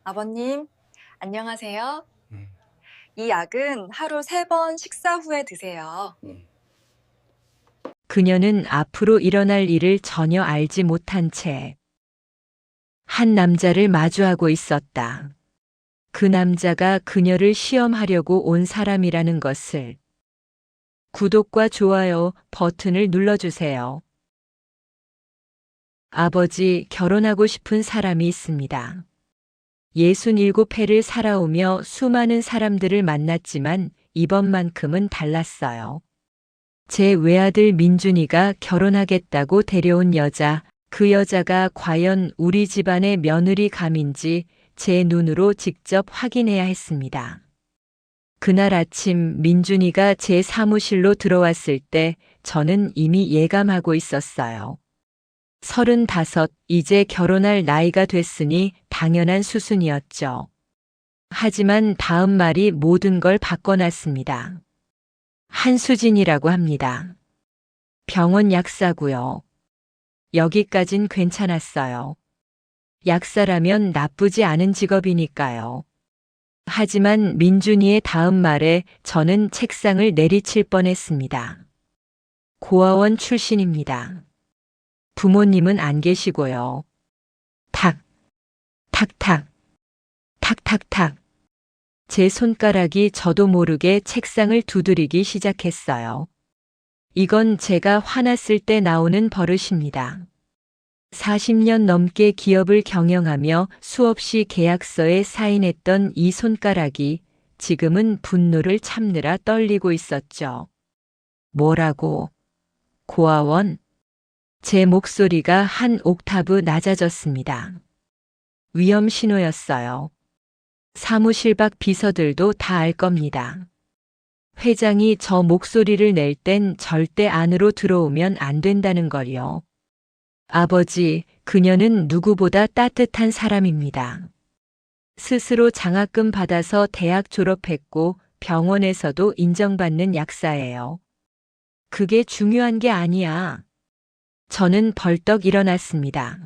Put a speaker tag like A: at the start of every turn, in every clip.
A: 아버님, 안녕하세요.
B: 음,
A: 이 약은 하루 3번 식사 후에 드세요.
C: 그녀는 앞으로 일어날 일을 전혀 알지 못한 채 한 남자를 마주하고 있었다. 그 남자가 그녀를 시험하려고 온 사람이라는 것을. 구독과 좋아요 버튼을 눌러주세요. 아버지, 결혼하고 싶은 사람이 있습니다. 67회를 살아오며 수많은 사람들을 만났지만 이번만큼은 달랐어요. 제 외아들 민준이가 결혼하겠다고 데려온 여자, 그 여자가 과연 우리 집안의 며느리 감인지 제 눈으로 직접 확인해야 했습니다. 그날 아침 민준이가 제 사무실로 들어왔을 때 저는 이미 예감하고 있었어요. 35, 이제 결혼할 나이가 됐으니 당연한 수순이었죠. 하지만 다음 말이 모든 걸 바꿔놨습니다. 한수진이라고 합니다. 병원 약사고요. 여기까진 괜찮았어요. 약사라면 나쁘지 않은 직업이니까요. 하지만 민준이의 다음 말에 저는 책상을 내리칠 뻔했습니다. 고아원 출신입니다. 부모님은 안 계시고요. 탁, 탁탁, 탁탁탁. 제 손가락이 저도 모르게 책상을 두드리기 시작했어요. 이건 제가 화났을 때 나오는 버릇입니다. 40년 넘게 기업을 경영하며 수없이 계약서에 사인했던 이 손가락이 지금은 분노를 참느라 떨리고 있었죠. 뭐라고? 고아원? 제 목소리가 한 옥타브 낮아졌습니다. 위험 신호였어요. 사무실 밖 비서들도 다 알 겁니다. 회장이 저 목소리를 낼 땐 절대 안으로 들어오면 안 된다는 걸요. 아버지, 그녀는 누구보다 따뜻한 사람입니다. 스스로 장학금 받아서 대학 졸업했고 병원에서도 인정받는 약사예요. 그게 중요한 게 아니야. 저는 벌떡 일어났습니다.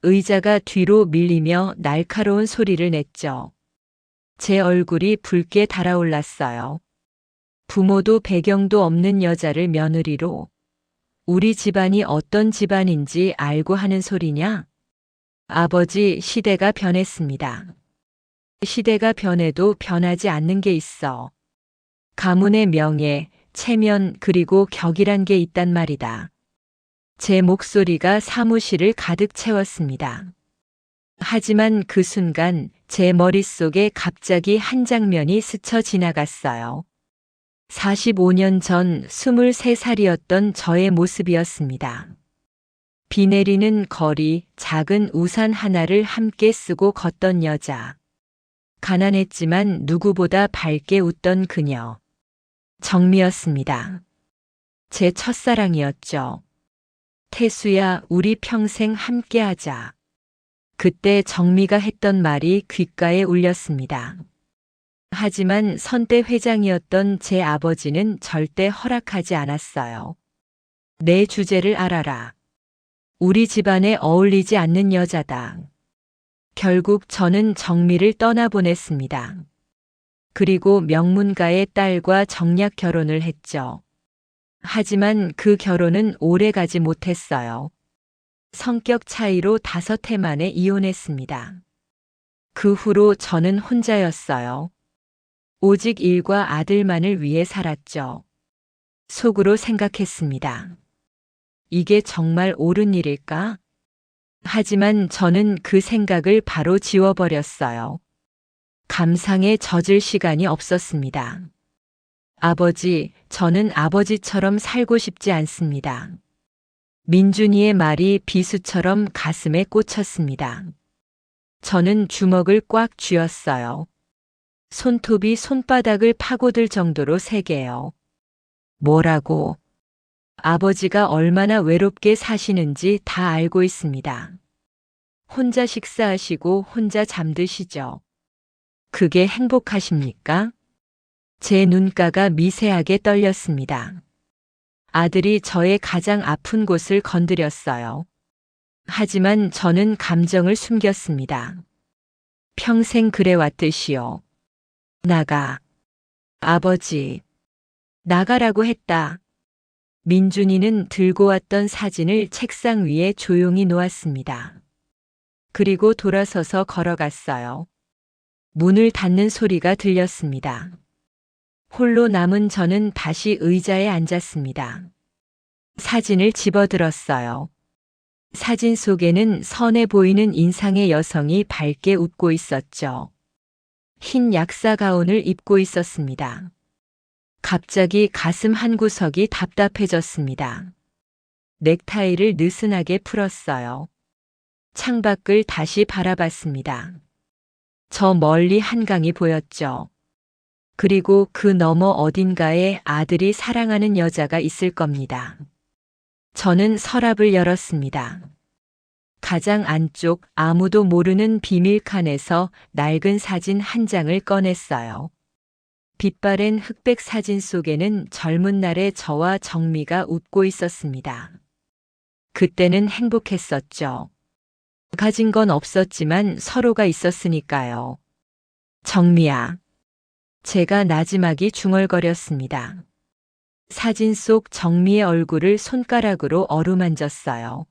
C: 의자가 뒤로 밀리며 날카로운 소리를 냈죠. 제 얼굴이 붉게 달아올랐어요. 부모도 배경도 없는 여자를 며느리로. 우리 집안이 어떤 집안인지 알고 하는 소리냐? 아버지, 시대가 변했습니다. 시대가 변해도 변하지 않는 게 있어. 가문의 명예, 체면 그리고 격이란 게 있단 말이다. 제 목소리가 사무실을 가득 채웠습니다. 하지만 그 순간 제 머릿속에 갑자기 한 장면이 스쳐 지나갔어요. 45년 전 23살이었던 저의 모습이었습니다. 비 내리는 거리, 작은 우산 하나를 함께 쓰고 걷던 여자. 가난했지만 누구보다 밝게 웃던 그녀. 정미였습니다. 제 첫사랑이었죠. 태수야, 우리 평생 함께 하자. 그때 정미가 했던 말이 귓가에 울렸습니다. 하지만 선대 회장이었던 제 아버지는 절대 허락하지 않았어요. 내 주제를 알아라. 우리 집안에 어울리지 않는 여자다. 결국 저는 정미를 떠나보냈습니다. 그리고 명문가의 딸과 정략 결혼을 했죠. 하지만 그 결혼은 오래 가지 못했어요. 성격 차이로 5해 만에 이혼했습니다. 그 후로 저는 혼자였어요. 오직 일과 아들만을 위해 살았죠. 속으로 생각했습니다. 이게 정말 옳은 일일까? 하지만 저는 그 생각을 바로 지워버렸어요. 감상에 젖을 시간이 없었습니다. 아버지, 저는 아버지처럼 살고 싶지 않습니다. 민준이의 말이 비수처럼 가슴에 꽂혔습니다. 저는 주먹을 꽉 쥐었어요. 손톱이 손바닥을 파고들 정도로 세게요. 뭐라고? 아버지가 얼마나 외롭게 사시는지 다 알고 있습니다. 혼자 식사하시고 혼자 잠드시죠. 그게 행복하십니까? 제 눈가가 미세하게 떨렸습니다. 아들이 저의 가장 아픈 곳을 건드렸어요. 하지만 저는 감정을 숨겼습니다. 평생 그래왔듯이요. 나가. 아버지. 나가라고 했다. 민준이는 들고 왔던 사진을 책상 위에 조용히 놓았습니다. 그리고 돌아서서 걸어갔어요. 문을 닫는 소리가 들렸습니다. 홀로 남은 저는 다시 의자에 앉았습니다. 사진을 집어들었어요. 사진 속에는 선해 보이는 인상의 여성이 밝게 웃고 있었죠. 흰 약사 가운을 입고 있었습니다. 갑자기 가슴 한구석이 답답해졌습니다. 넥타이를 느슨하게 풀었어요. 창밖을 다시 바라봤습니다. 저 멀리 한강이 보였죠. 그리고 그 너머 어딘가에 아들이 사랑하는 여자가 있을 겁니다. 저는 서랍을 열었습니다. 가장 안쪽 아무도 모르는 비밀 칸에서 낡은 사진 한 장을 꺼냈어요. 빛바랜 흑백 사진 속에는 젊은 날의 저와 정미가 웃고 있었습니다. 그때는 행복했었죠. 가진 건 없었지만 서로가 있었으니까요. 정미야. 제가 나지막이 중얼거렸습니다. 사진 속 정미의 얼굴을 손가락으로 어루만졌어요.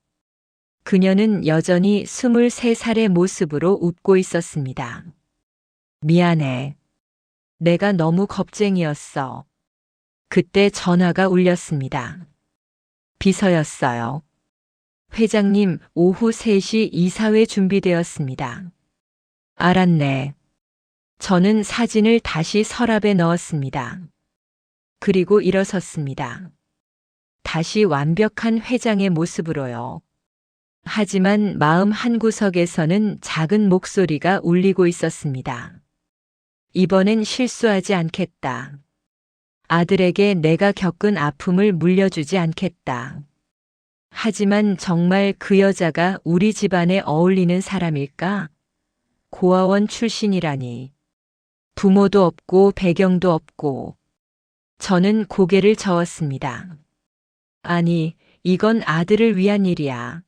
C: 그녀는 여전히 23살의 모습으로 웃고 있었습니다. 미안해. 내가 너무 겁쟁이였어. 그때 전화가 울렸습니다. 비서였어요. 회장님, 오후 3시 이사회 준비되었습니다. 알았네. 저는 사진을 다시 서랍에 넣었습니다. 그리고 일어섰습니다. 다시 완벽한 회장의 모습으로요. 하지만 마음 한구석에서는 작은 목소리가 울리고 있었습니다. 이번엔 실수하지 않겠다. 아들에게 내가 겪은 아픔을 물려주지 않겠다. 하지만 정말 그 여자가 우리 집안에 어울리는 사람일까? 고아원 출신이라니. 부모도 없고 배경도 없고. 저는 고개를 저었습니다. 아니, 이건 아들을 위한 일이야.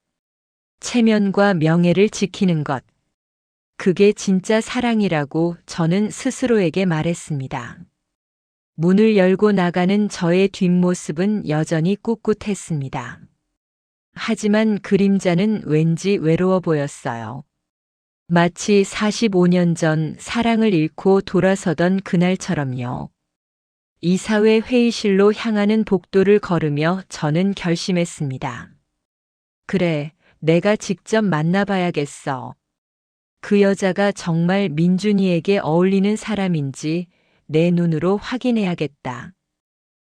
C: 체면과 명예를 지키는 것. 그게 진짜 사랑이라고 저는 스스로에게 말했습니다. 문을 열고 나가는 저의 뒷모습은 여전히 꿋꿋했습니다. 하지만 그림자는 왠지 외로워 보였어요. 마치 45년 전 사랑을 잃고 돌아서던 그날처럼요. 이사회 회의실로 향하는 복도를 걸으며 저는 결심했습니다. 그래, 내가 직접 만나봐야겠어. 그 여자가 정말 민준이에게 어울리는 사람인지 내 눈으로 확인해야겠다.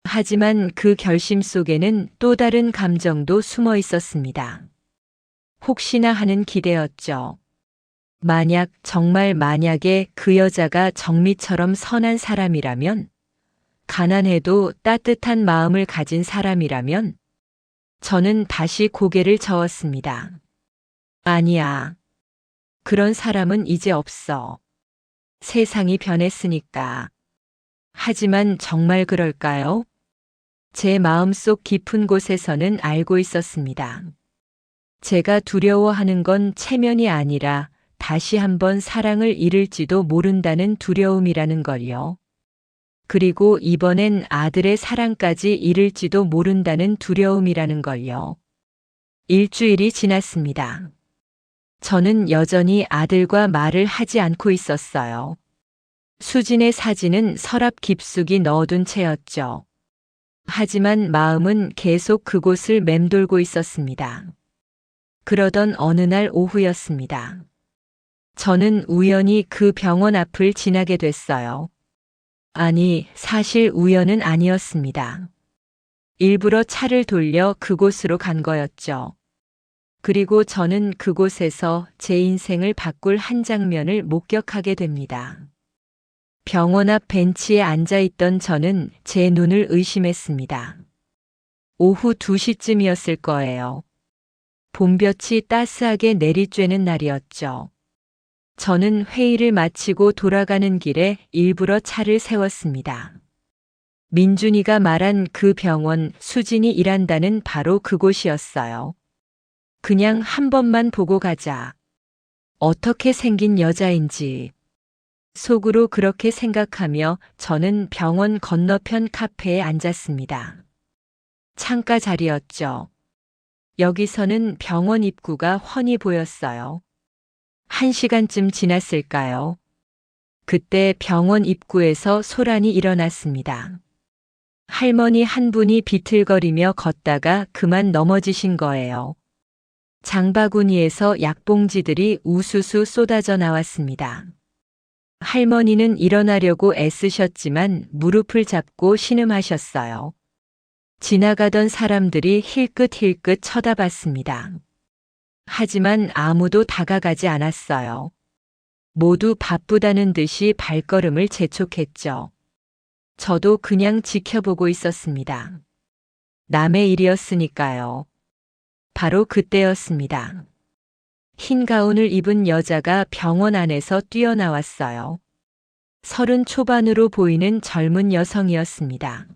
C: 하지만 그 결심 속에는 또 다른 감정도 숨어 있었습니다. 혹시나 하는 기대였죠. 정말 만약에 그 여자가 정미처럼 선한 사람이라면, 가난해도 따뜻한 마음을 가진 사람이라면, 저는 다시 고개를 저었습니다. 아니야. 그런 사람은 이제 없어. 세상이 변했으니까. 하지만 정말 그럴까요? 제 마음속 깊은 곳에서는 알고 있었습니다. 제가 두려워하는 건 체면이 아니라 다시 한번 사랑을 잃을지도 모른다는 두려움이라는 걸요. 그리고 이번엔 아들의 사랑까지 잃을지도 모른다는 두려움이라는 걸요. 일주일이 지났습니다. 저는 여전히 아들과 말을 하지 않고 있었어요. 수진의 사진은 서랍 깊숙이 넣어둔 채였죠. 하지만 마음은 계속 그곳을 맴돌고 있었습니다. 그러던 어느 날 오후였습니다. 저는 우연히 그 병원 앞을 지나게 됐어요. 아니, 사실 우연은 아니었습니다. 일부러 차를 돌려 그곳으로 간 거였죠. 그리고 저는 그곳에서 제 인생을 바꿀 한 장면을 목격하게 됩니다. 병원 앞 벤치에 앉아있던 저는 제 눈을 의심했습니다. 오후 2시쯤이었을 거예요. 봄볕이 따스하게 내리쬐는 날이었죠. 저는 회의를 마치고 돌아가는 길에 일부러 차를 세웠습니다. 민준이가 말한 그 병원, 수진이 일한다는 바로 그곳이었어요. 그냥 한 번만 보고 가자. 어떻게 생긴 여자인지. 속으로 그렇게 생각하며 저는 병원 건너편 카페에 앉았습니다. 창가 자리였죠. 여기서는 병원 입구가 훤히 보였어요. 1시간쯤 지났을까요? 그때 병원 입구에서 소란이 일어났습니다. 할머니 한 분이 비틀거리며 걷다가 그만 넘어지신 거예요. 장바구니에서 약봉지들이 우수수 쏟아져 나왔습니다. 할머니는 일어나려고 애쓰셨지만 무릎을 잡고 신음하셨어요. 지나가던 사람들이 힐끗힐끗 쳐다봤습니다. 하지만 아무도 다가가지 않았어요. 모두 바쁘다는 듯이 발걸음을 재촉했죠. 저도 그냥 지켜보고 있었습니다. 남의 일이었으니까요. 바로 그때였습니다. 흰 가운을 입은 여자가 병원 안에서 뛰어나왔어요. 30 초반으로 보이는 젊은 여성이었습니다.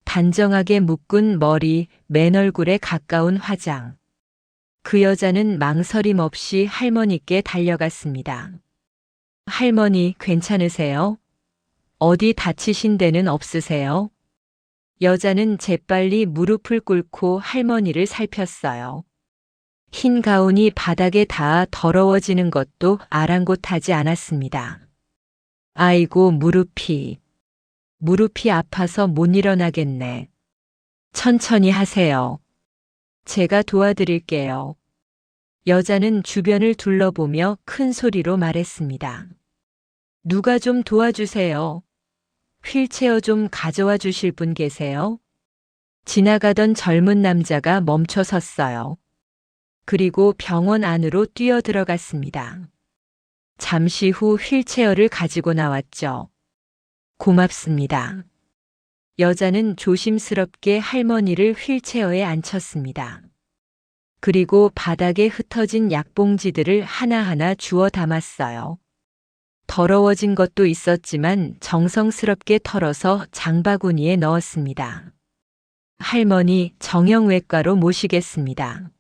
C: 단정하게 묶은 머리, 맨 얼굴에 가까운 화장. 그 여자는 망설임 없이 할머니께 달려갔습니다. 할머니, 괜찮으세요? 어디 다치신 데는 없으세요? 여자는 재빨리 무릎을 꿇고 할머니를 살폈어요. 흰 가운이 바닥에 닿아 더러워지는 것도 아랑곳하지 않았습니다. 아이고, 무릎이 아파서 못 일어나겠네. 천천히 하세요. 제가 도와드릴게요. 여자는 주변을 둘러보며 큰 소리로 말했습니다. 누가 좀 도와주세요. 휠체어 좀 가져와 주실 분 계세요? 지나가던 젊은 남자가 멈춰 섰어요. 그리고 병원 안으로 뛰어 들어갔습니다. 잠시 후 휠체어를 가지고 나왔죠. 고맙습니다. 여자는 조심스럽게 할머니를 휠체어에 앉혔습니다. 그리고 바닥에 흩어진 약봉지들을 하나하나 주워 담았어요. 더러워진 것도 있었지만 정성스럽게 털어서 장바구니에 넣었습니다. 할머니, 정형외과로 모시겠습니다.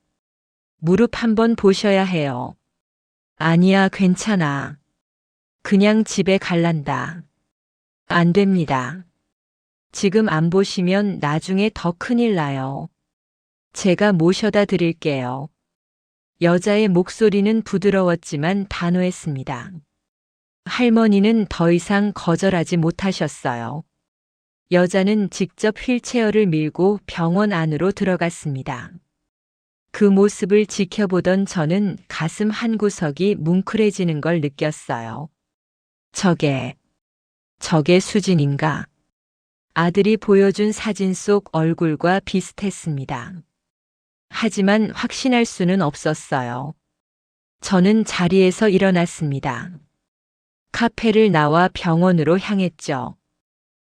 C: 무릎 한번 보셔야 해요. 아니야, 괜찮아. 그냥 집에 갈란다. 안 됩니다. 지금 안 보시면 나중에 더 큰일 나요. 제가 모셔다 드릴게요. 여자의 목소리는 부드러웠지만 단호했습니다. 할머니는 더 이상 거절하지 못하셨어요. 여자는 직접 휠체어를 밀고 병원 안으로 들어갔습니다. 그 모습을 지켜보던 저는 가슴 한구석이 뭉클해지는 걸 느꼈어요. 저게 수진인가? 아들이 보여준 사진 속 얼굴과 비슷했습니다. 하지만 확신할 수는 없었어요. 저는 자리에서 일어났습니다. 카페를 나와 병원으로 향했죠.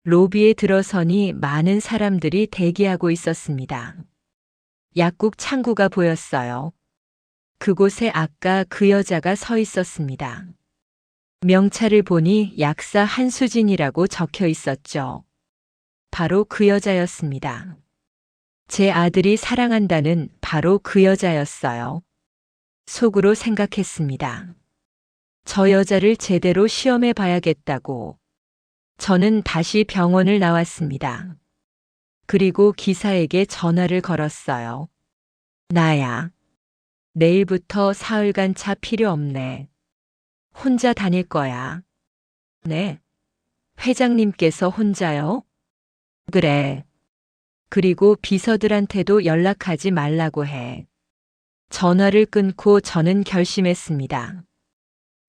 C: 로비에 들어서니 많은 사람들이 대기하고 있었습니다. 약국 창구가 보였어요. 그곳에 아까 그 여자가 서 있었습니다. 명찰을 보니 약사 한수진이라고 적혀 있었죠. 바로 그 여자였습니다. 제 아들이 사랑한다는 바로 그 여자였어요. 속으로 생각했습니다. 저 여자를 제대로 시험해 봐야겠다고. 저는 다시 병원을 나왔습니다. 그리고 기사에게 전화를 걸었어요. 나야. 내일부터 사흘간 차 필요 없네. 혼자 다닐 거야. 네. 회장님께서 혼자요? 그래. 그리고 비서들한테도 연락하지 말라고 해. 전화를 끊고 저는 결심했습니다.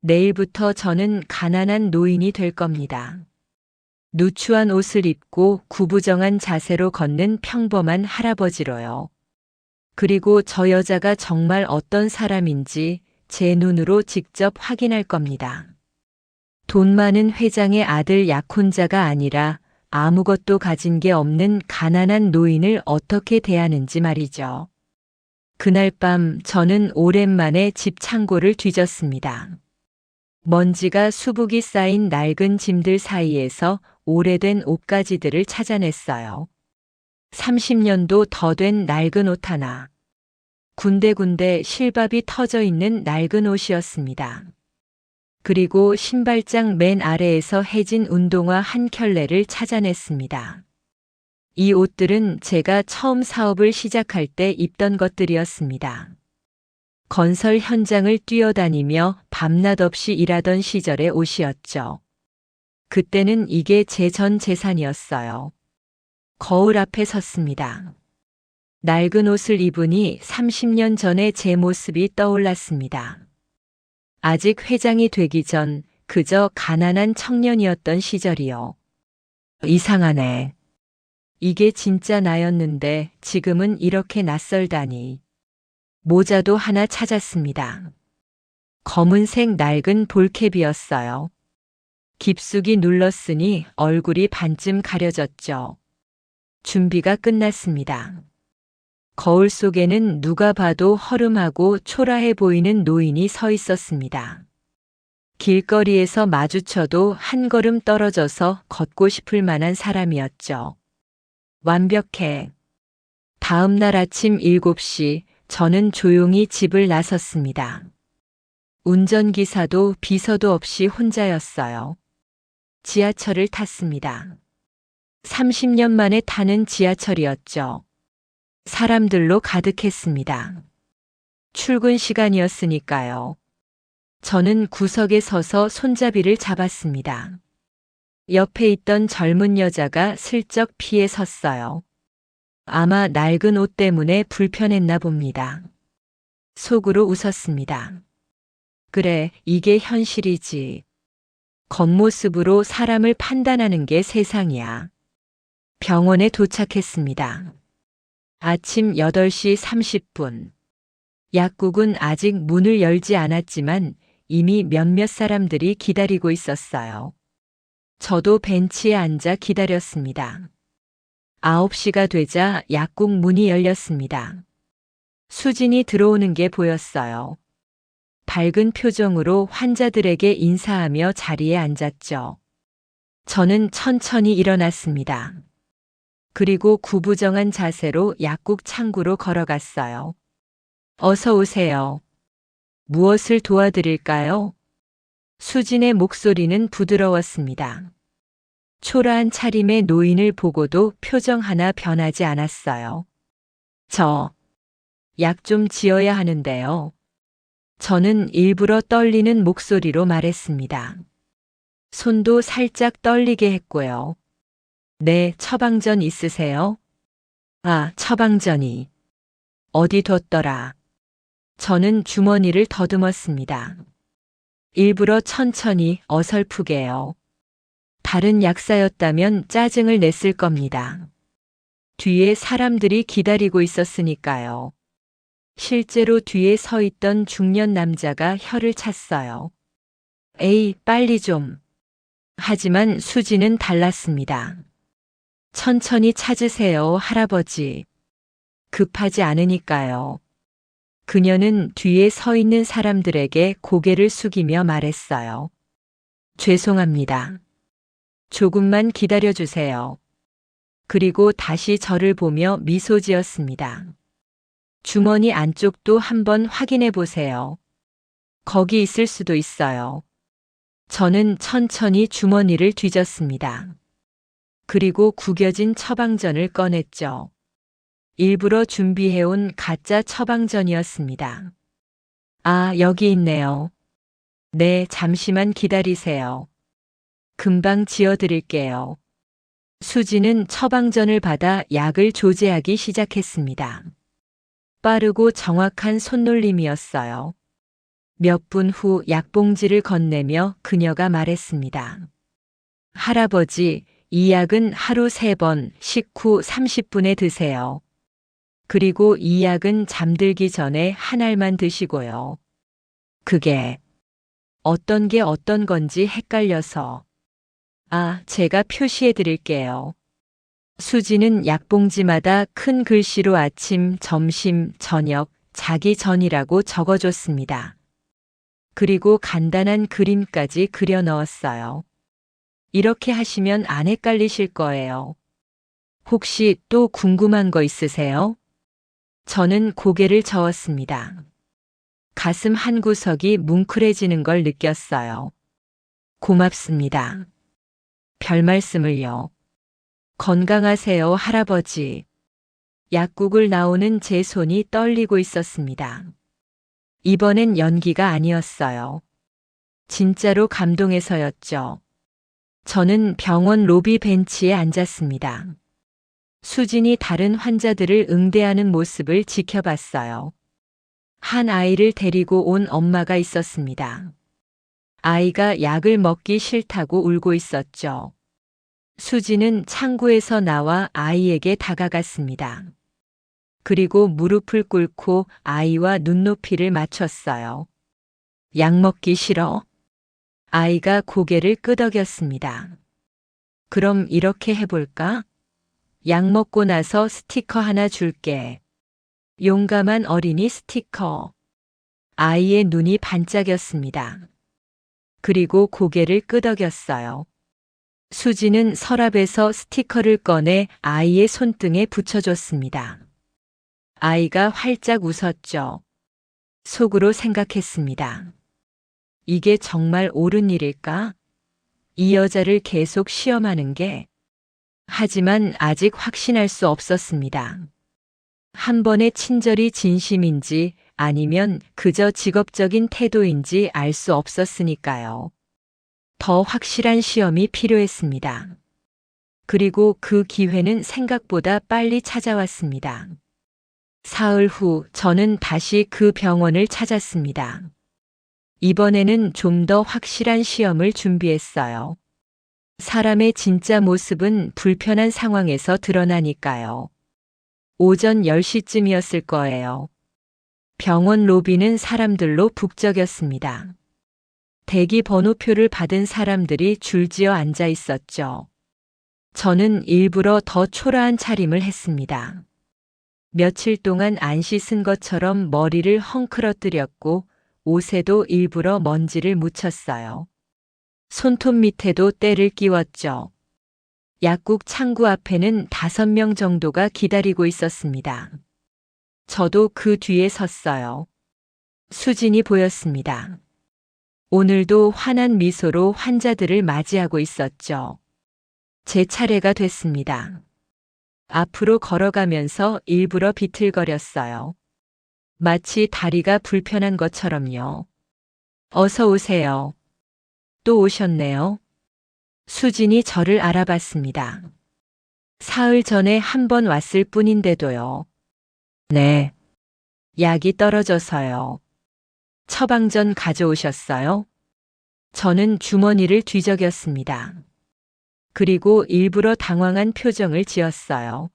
C: 내일부터 저는 가난한 노인이 될 겁니다. 누추한 옷을 입고 구부정한 자세로 걷는 평범한 할아버지로요. 그리고 저 여자가 정말 어떤 사람인지 제 눈으로 직접 확인할 겁니다. 돈 많은 회장의 아들 약혼자가 아니라 아무것도 가진 게 없는 가난한 노인을 어떻게 대하는지 말이죠. 그날 밤 저는 오랜만에 집 창고를 뒤졌습니다. 먼지가 수북이 쌓인 낡은 짐들 사이에서 오래된 옷가지들을 찾아냈어요. 30년도 더 된 낡은 옷 하나. 군데군데 실밥이 터져 있는 낡은 옷이었습니다. 그리고 신발장 맨 아래에서 해진 운동화 한 켤레를 찾아냈습니다. 이 옷들은 제가 처음 사업을 시작할 때 입던 것들이었습니다. 건설 현장을 뛰어다니며 밤낮 없이 일하던 시절의 옷이었죠. 그때는 이게 제 전 재산이었어요. 거울 앞에 섰습니다. 낡은 옷을 입으니 30년 전의 제 모습이 떠올랐습니다. 아직 회장이 되기 전 그저 가난한 청년이었던 시절이요. 이상하네. 이게 진짜 나였는데 지금은 이렇게 낯설다니. 모자도 하나 찾았습니다. 검은색 낡은 볼캡이었어요. 깊숙이 눌렀으니 얼굴이 반쯤 가려졌죠. 준비가 끝났습니다. 거울 속에는 누가 봐도 허름하고 초라해 보이는 노인이 서 있었습니다. 길거리에서 마주쳐도 한 걸음 떨어져서 걷고 싶을 만한 사람이었죠. 완벽해. 다음 날 아침 7시 저는 조용히 집을 나섰습니다. 운전기사도 비서도 없이 혼자였어요. 지하철을 탔습니다. 30년 만에 타는 지하철이었죠. 사람들로 가득했습니다. 출근 시간이었으니까요. 저는 구석에 서서 손잡이를 잡았습니다. 옆에 있던 젊은 여자가 슬쩍 피해 섰어요. 아마 낡은 옷 때문에 불편했나 봅니다. 속으로 웃었습니다. 그래, 이게 현실이지. 겉모습으로 사람을 판단하는 게 세상이야. 병원에 도착했습니다. 아침 8시 30분. 약국은 아직 문을 열지 않았지만 이미 몇몇 사람들이 기다리고 있었어요. 저도 벤치에 앉아 기다렸습니다. 9시가 되자 약국 문이 열렸습니다. 수진이 들어오는 게 보였어요. 밝은 표정으로 환자들에게 인사하며 자리에 앉았죠. 저는 천천히 일어났습니다. 그리고 구부정한 자세로 약국 창구로 걸어갔어요. 어서 오세요. 무엇을 도와드릴까요? 수진의 목소리는 부드러웠습니다. 초라한 차림의 노인을 보고도 표정 하나 변하지 않았어요. 약 좀 지어야 하는데요. 저는 일부러 떨리는 목소리로 말했습니다. 손도 살짝 떨리게 했고요. 네, 처방전 있으세요? 아, 처방전이. 어디 뒀더라. 저는 주머니를 더듬었습니다. 일부러 천천히 어설프게요. 다른 약사였다면 짜증을 냈을 겁니다. 뒤에 사람들이 기다리고 있었으니까요. 실제로 뒤에 서 있던 중년 남자가 혀를 찼어요. 에이, 빨리 좀. 하지만 수지는 달랐습니다. 천천히 찾으세요, 할아버지. 급하지 않으니까요. 그녀는 뒤에 서 있는 사람들에게 고개를 숙이며 말했어요. 죄송합니다. 조금만 기다려주세요. 그리고 다시 저를 보며 미소 지었습니다. 주머니 안쪽도 한번 확인해 보세요. 거기 있을 수도 있어요. 저는 천천히 주머니를 뒤졌습니다. 그리고 구겨진 처방전을 꺼냈죠. 일부러 준비해온 가짜 처방전이었습니다. 아, 여기 있네요. 네, 잠시만 기다리세요. 금방 지어드릴게요. 수지는 처방전을 받아 약을 조제하기 시작했습니다. 빠르고 정확한 손놀림이었어요. 몇 분 후 약봉지를 건네며 그녀가 말했습니다. 할아버지, 이 약은 하루 3번, 식후 30분에 드세요. 그리고 이 약은 잠들기 전에 한 알만 드시고요. 그게 어떤 게 어떤 건지 헷갈려서. 아, 제가 표시해 드릴게요. 수지는 약봉지마다 큰 글씨로 아침, 점심, 저녁, 자기 전이라고 적어줬습니다. 그리고 간단한 그림까지 그려 넣었어요. 이렇게 하시면 안 헷갈리실 거예요. 혹시 또 궁금한 거 있으세요? 저는 고개를 저었습니다. 가슴 한 구석이 뭉클해지는 걸 느꼈어요. 고맙습니다. 별 말씀을요. 건강하세요, 할아버지. 약국을 나오는 제 손이 떨리고 있었습니다. 이번엔 연기가 아니었어요. 진짜로 감동해서였죠. 저는 병원 로비 벤치에 앉았습니다. 수진이 다른 환자들을 응대하는 모습을 지켜봤어요. 한 아이를 데리고 온 엄마가 있었습니다. 아이가 약을 먹기 싫다고 울고 있었죠. 수진은 창구에서 나와 아이에게 다가갔습니다. 그리고 무릎을 꿇고 아이와 눈높이를 맞췄어요. 약 먹기 싫어? 아이가 고개를 끄덕였습니다. 그럼 이렇게 해볼까? 약 먹고 나서 스티커 하나 줄게. 용감한 어린이 스티커. 아이의 눈이 반짝였습니다. 그리고 고개를 끄덕였어요. 수지는 서랍에서 스티커를 꺼내 아이의 손등에 붙여줬습니다. 아이가 활짝 웃었죠. 속으로 생각했습니다. 이게 정말 옳은 일일까? 이 여자를 계속 시험하는 게. 하지만 아직 확신할 수 없었습니다. 한 번의 친절이 진심인지 아니면 그저 직업적인 태도인지 알 수 없었으니까요. 더 확실한 시험이 필요했습니다. 그리고 그 기회는 생각보다 빨리 찾아왔습니다. 사흘 후 저는 다시 그 병원을 찾았습니다. 이번에는 좀 더 확실한 시험을 준비했어요. 사람의 진짜 모습은 불편한 상황에서 드러나니까요. 오전 10시쯤이었을 거예요. 병원 로비는 사람들로 북적였습니다. 대기 번호표를 받은 사람들이 줄지어 앉아 있었죠. 저는 일부러 더 초라한 차림을 했습니다. 며칠 동안 안 씻은 것처럼 머리를 헝클어뜨렸고 옷에도 일부러 먼지를 묻혔어요. 손톱 밑에도 때를 끼웠죠. 약국 창구 앞에는 5명 정도가 기다리고 있었습니다. 저도 그 뒤에 섰어요. 수진이 보였습니다. 오늘도 환한 미소로 환자들을 맞이하고 있었죠. 제 차례가 됐습니다. 앞으로 걸어가면서 일부러 비틀거렸어요. 마치 다리가 불편한 것처럼요. 어서 오세요. 또 오셨네요. 수진이 저를 알아봤습니다. 사흘 전에 한 번 왔을 뿐인데도요. 네. 약이 떨어져서요. 처방전 가져오셨어요? 저는 주머니를 뒤적였습니다. 그리고 일부러 당황한 표정을 지었어요.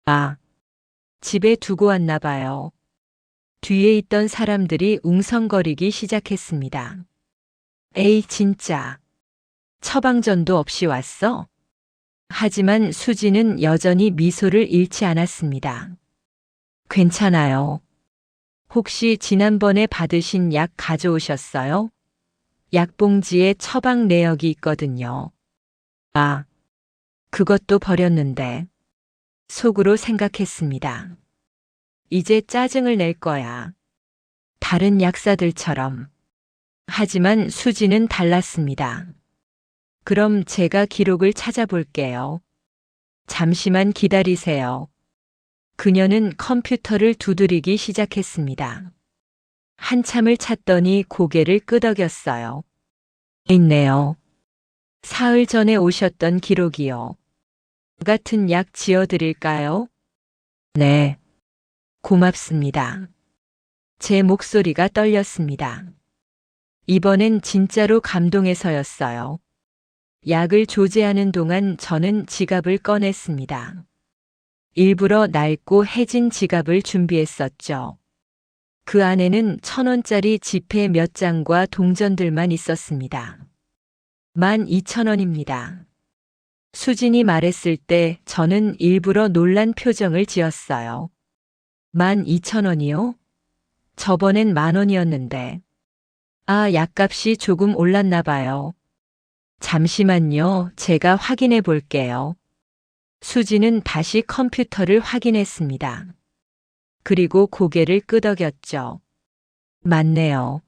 C: 아, 집에 두고 왔나 봐요. 뒤에 있던 사람들이 웅성거리기 시작했습니다. 에이, 진짜. 처방전도 없이 왔어? 하지만 수지는 여전히 미소를 잃지 않았습니다. 괜찮아요. 혹시 지난번에 받으신 약 가져오셨어요? 약봉지에 처방 내역이 있거든요. 아, 그것도 버렸는데. 속으로 생각했습니다. 이제 짜증을 낼 거야. 다른 약사들처럼. 하지만 수지는 달랐습니다. 그럼 제가 기록을 찾아볼게요. 잠시만 기다리세요. 그녀는 컴퓨터를 두드리기 시작했습니다. 한참을 찾더니 고개를 끄덕였어요. 있네요. 사흘 전에 오셨던 기록이요. 같은 약 지어드릴까요? 네. 고맙습니다. 제 목소리가 떨렸습니다. 이번엔 진짜로 감동해서였어요. 약을 조제하는 동안 저는 지갑을 꺼냈습니다. 일부러 낡고 해진 지갑을 준비했었죠. 그 안에는 1,000원짜리 지폐 몇 장과 동전들만 있었습니다. 12,000원입니다. 수진이 말했을 때 저는 일부러 놀란 표정을 지었어요. 12,000원이요? 저번엔 10,000원이었는데. 아, 약값이 조금 올랐나 봐요. 잠시만요. 제가 확인해 볼게요. 수지는 다시 컴퓨터를 확인했습니다. 그리고 고개를 끄덕였죠. 맞네요.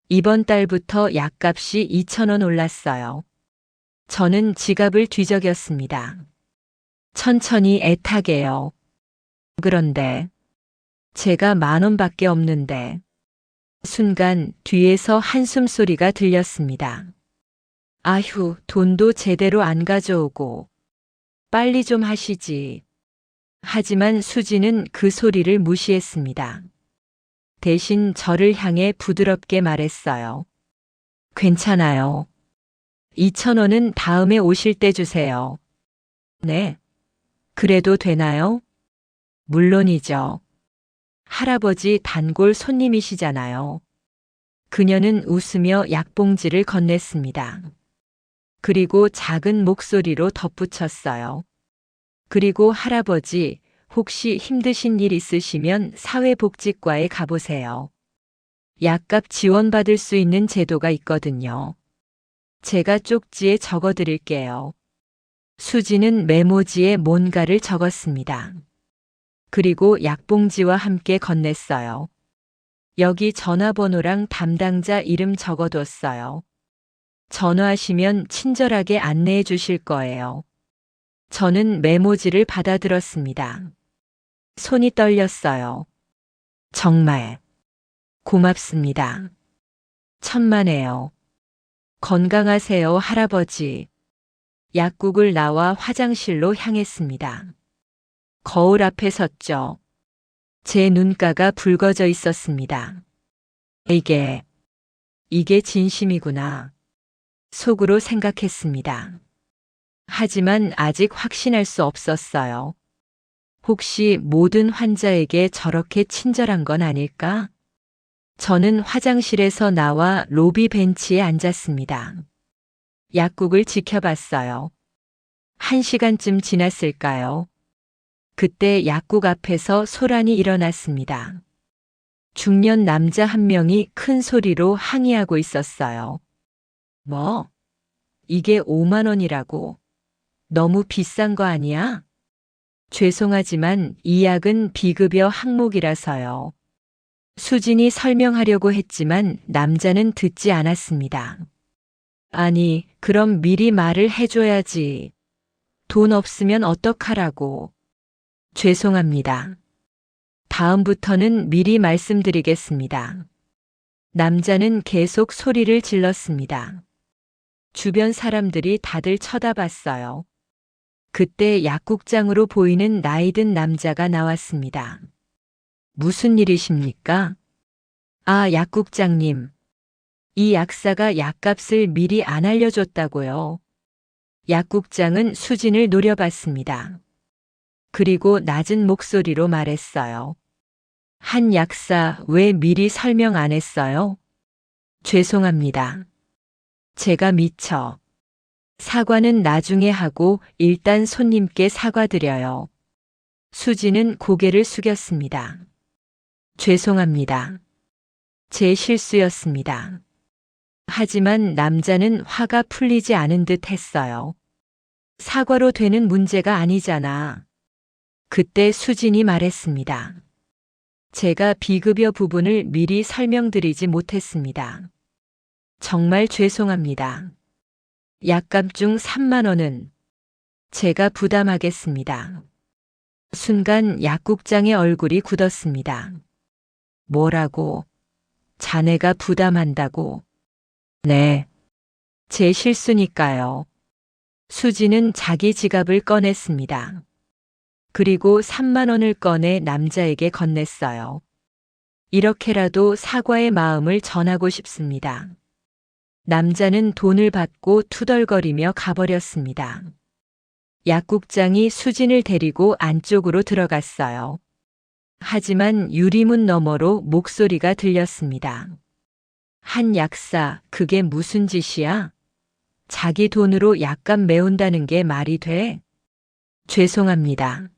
C: 이번 달부터 약값이 2,000원 올랐어요. 저는 지갑을 뒤적였습니다. 천천히 애타게요. 그런데 제가 10,000원밖에 없는데. 순간 뒤에서 한숨 소리가 들렸습니다. 아휴, 돈도 제대로 안 가져오고. 빨리 좀 하시지. 하지만 수지는 그 소리를 무시했습니다. 대신 저를 향해 부드럽게 말했어요. 괜찮아요. 2,000원은 다음에 오실 때 주세요. 네. 그래도 되나요? 물론이죠. 할아버지 단골 손님이시잖아요. 그녀는 웃으며 약봉지를 건넸습니다. 그리고 작은 목소리로 덧붙였어요. 그리고 할아버지, 혹시 힘드신 일 있으시면 사회복지과에 가보세요. 약값 지원받을 수 있는 제도가 있거든요. 제가 쪽지에 적어드릴게요. 수지는 메모지에 뭔가를 적었습니다. 그리고 약봉지와 함께 건넸어요. 여기 전화번호랑 담당자 이름 적어뒀어요. 전화하시면 친절하게 안내해 주실 거예요. 저는 메모지를 받아들었습니다. 손이 떨렸어요. 정말 고맙습니다. 천만에요. 건강하세요, 할아버지. 약국을 나와 화장실로 향했습니다. 거울 앞에 섰죠. 제 눈가가 붉어져 있었습니다. 이게 진심이구나. 속으로 생각했습니다. 하지만 아직 확신할 수 없었어요. 혹시 모든 환자에게 저렇게 친절한 건 아닐까? 저는 화장실에서 나와 로비 벤치에 앉았습니다. 약국을 지켜봤어요. 1시간쯤 지났을까요? 그때 약국 앞에서 소란이 일어났습니다. 중년 남자 한 명이 큰 소리로 항의하고 있었어요. 뭐? 이게 5만 원이라고? 너무 비싼 거 아니야? 죄송하지만 이 약은 비급여 항목이라서요. 수진이 설명하려고 했지만 남자는 듣지 않았습니다. 아니, 그럼 미리 말을 해줘야지. 돈 없으면 어떡하라고. 죄송합니다. 다음부터는 미리 말씀드리겠습니다. 남자는 계속 소리를 질렀습니다. 주변 사람들이 다들 쳐다봤어요. 그때 약국장으로 보이는 나이든 남자가 나왔습니다. 무슨 일이십니까? 아, 약국장님. 이 약사가 약값을 미리 안 알려줬다고요. 약국장은 수진을 노려봤습니다. 그리고 낮은 목소리로 말했어요. 한 약사 왜 미리 설명 안 했어요? 죄송합니다. 제가 미쳐. 사과는 나중에 하고 일단 손님께 사과드려요. 수지는 고개를 숙였습니다. 죄송합니다. 제 실수였습니다. 하지만 남자는 화가 풀리지 않은 듯 했어요. 사과로 되는 문제가 아니잖아. 그때 수진이 말했습니다. 제가 비급여 부분을 미리 설명드리지 못했습니다. 정말 죄송합니다. 약값 중 3만 원은 제가 부담하겠습니다. 순간 약국장의 얼굴이 굳었습니다. 뭐라고? 자네가 부담한다고? 네. 제 실수니까요. 수지는 자기 지갑을 꺼냈습니다. 그리고 3만 원을 꺼내 남자에게 건넸어요. 이렇게라도 사과의 마음을 전하고 싶습니다. 남자는 돈을 받고 투덜거리며 가버렸습니다. 약국장이 수진을 데리고 안쪽으로 들어갔어요. 하지만 유리문 너머로 목소리가 들렸습니다. 한 약사, 그게 무슨 짓이야? 자기 돈으로 약값 메운다는 게 말이 돼? 죄송합니다.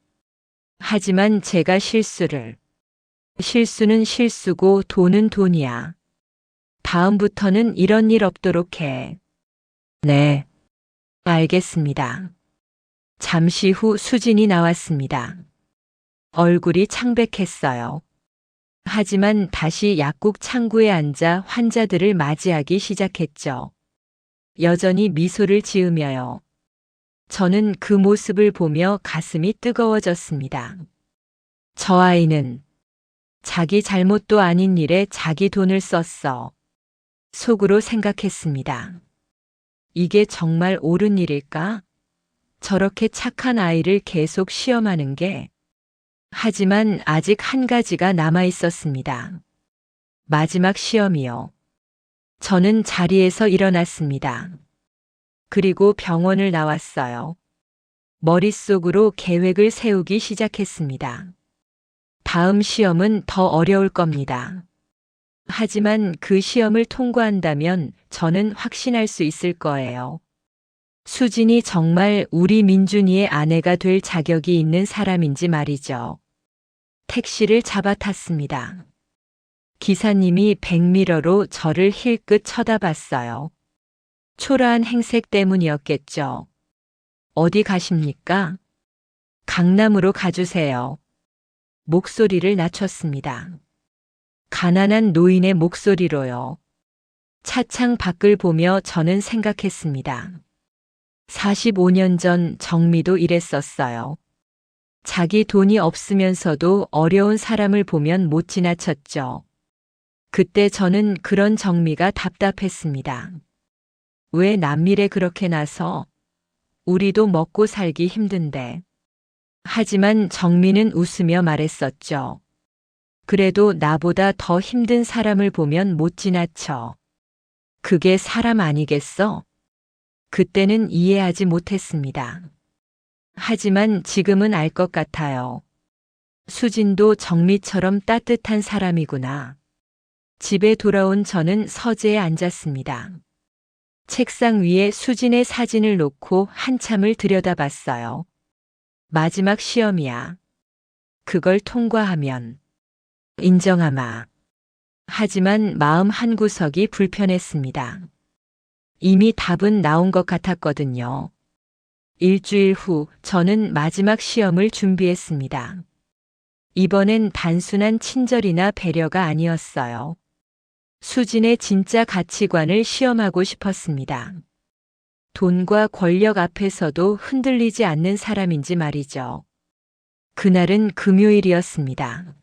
C: 하지만 제가 실수는 실수고 돈은 돈이야. 다음부터는 이런 일 없도록 해. 네. 알겠습니다. 잠시 후 수진이 나왔습니다. 얼굴이 창백했어요. 하지만 다시 약국 창구에 앉아 환자들을 맞이하기 시작했죠. 여전히 미소를 지으며요. 저는 그 모습을 보며 가슴이 뜨거워졌습니다. 저 아이는 자기 잘못도 아닌 일에 자기 돈을 썼어. 속으로 생각했습니다. 이게 정말 옳은 일일까? 저렇게 착한 아이를 계속 시험하는 게. 하지만 아직 한 가지가 남아 있었습니다. 마지막 시험이요. 저는 자리에서 일어났습니다. 그리고 병원을 나왔어요. 머릿속으로 계획을 세우기 시작했습니다. 다음 시험은 더 어려울 겁니다. 하지만 그 시험을 통과한다면 저는 확신할 수 있을 거예요. 수진이 정말 우리 민준이의 아내가 될 자격이 있는 사람인지 말이죠. 택시를 잡아 탔습니다. 기사님이 백미러로 저를 힐끗 쳐다봤어요. 초라한 행색 때문이었겠죠. 어디 가십니까? 강남으로 가주세요. 목소리를 낮췄습니다. 가난한 노인의 목소리로요. 차창 밖을 보며 저는 생각했습니다. 45년 전 정미도 이랬었어요. 자기 돈이 없으면서도 어려운 사람을 보면 못 지나쳤죠. 그때 저는 그런 정미가 답답했습니다. 왜 남일에 그렇게 나서? 우리도 먹고 살기 힘든데. 하지만 정미는 웃으며 말했었죠. 그래도 나보다 더 힘든 사람을 보면 못 지나쳐. 그게 사람 아니겠어? 그때는 이해하지 못했습니다. 하지만 지금은 알 것 같아요. 수진도 정미처럼 따뜻한 사람이구나. 집에 돌아온 저는 서재에 앉았습니다. 책상 위에 수진의 사진을 놓고 한참을 들여다봤어요. 마지막 시험이야. 그걸 통과하면 인정하마. 하지만 마음 한구석이 불편했습니다. 이미 답은 나온 것 같았거든요. 일주일 후 저는 마지막 시험을 준비했습니다. 이번엔 단순한 친절이나 배려가 아니었어요. 수진의 진짜 가치관을 시험하고 싶었습니다. 돈과 권력 앞에서도 흔들리지 않는 사람인지 말이죠. 그날은 금요일이었습니다.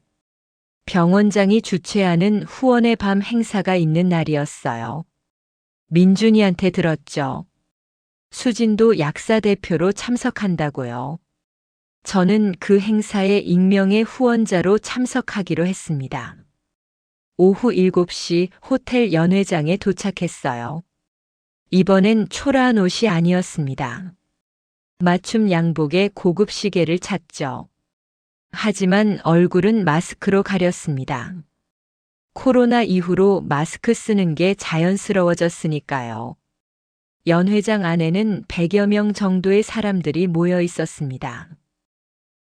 C: 병원장이 주최하는 후원의 밤 행사가 있는 날이었어요. 민준이한테 들었죠. 수진도 약사 대표로 참석한다고요. 저는 그 행사에 익명의 후원자로 참석하기로 했습니다. 오후 7시 호텔 연회장에 도착했어요. 이번엔 초라한 옷이 아니었습니다. 맞춤 양복에 고급 시계를 찼죠. 하지만 얼굴은 마스크로 가렸습니다. 코로나 이후로 마스크 쓰는 게 자연스러워졌으니까요. 연회장 안에는 100여 명 정도의 사람들이 모여 있었습니다.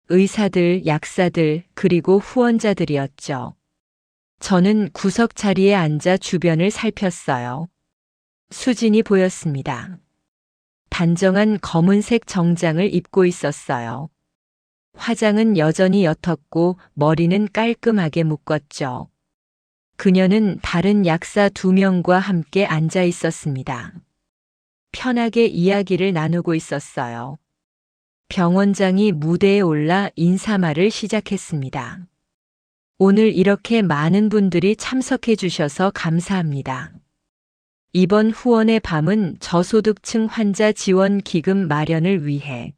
C: 의사들, 약사들, 그리고 후원자들이었죠. 저는 구석 자리에 앉아 주변을 살폈어요. 수진이 보였습니다. 단정한 검은색 정장을 입고 있었어요. 화장은 여전히 옅었고 머리는 깔끔하게 묶었죠. 그녀는 다른 약사 2명과 함께 앉아 있었습니다. 편하게 이야기를 나누고 있었어요. 병원장이 무대에 올라 인사말을 시작했습니다. 오늘 이렇게 많은 분들이 참석해 주셔서 감사합니다. 이번 후원의 밤은 저소득층 환자 지원 기금 마련을 위해.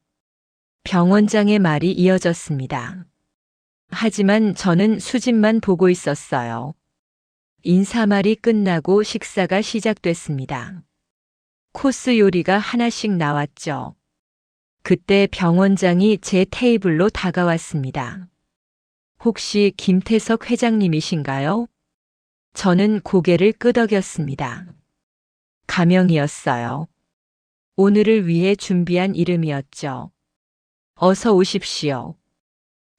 C: 병원장의 말이 이어졌습니다. 하지만 저는 수진만 보고 있었어요. 인사말이 끝나고 식사가 시작됐습니다. 코스 요리가 하나씩 나왔죠. 그때 병원장이 제 테이블로 다가왔습니다. 혹시 김태석 회장님이신가요? 저는 고개를 끄덕였습니다. 가명이었어요. 오늘을 위해 준비한 이름이었죠. 어서 오십시오.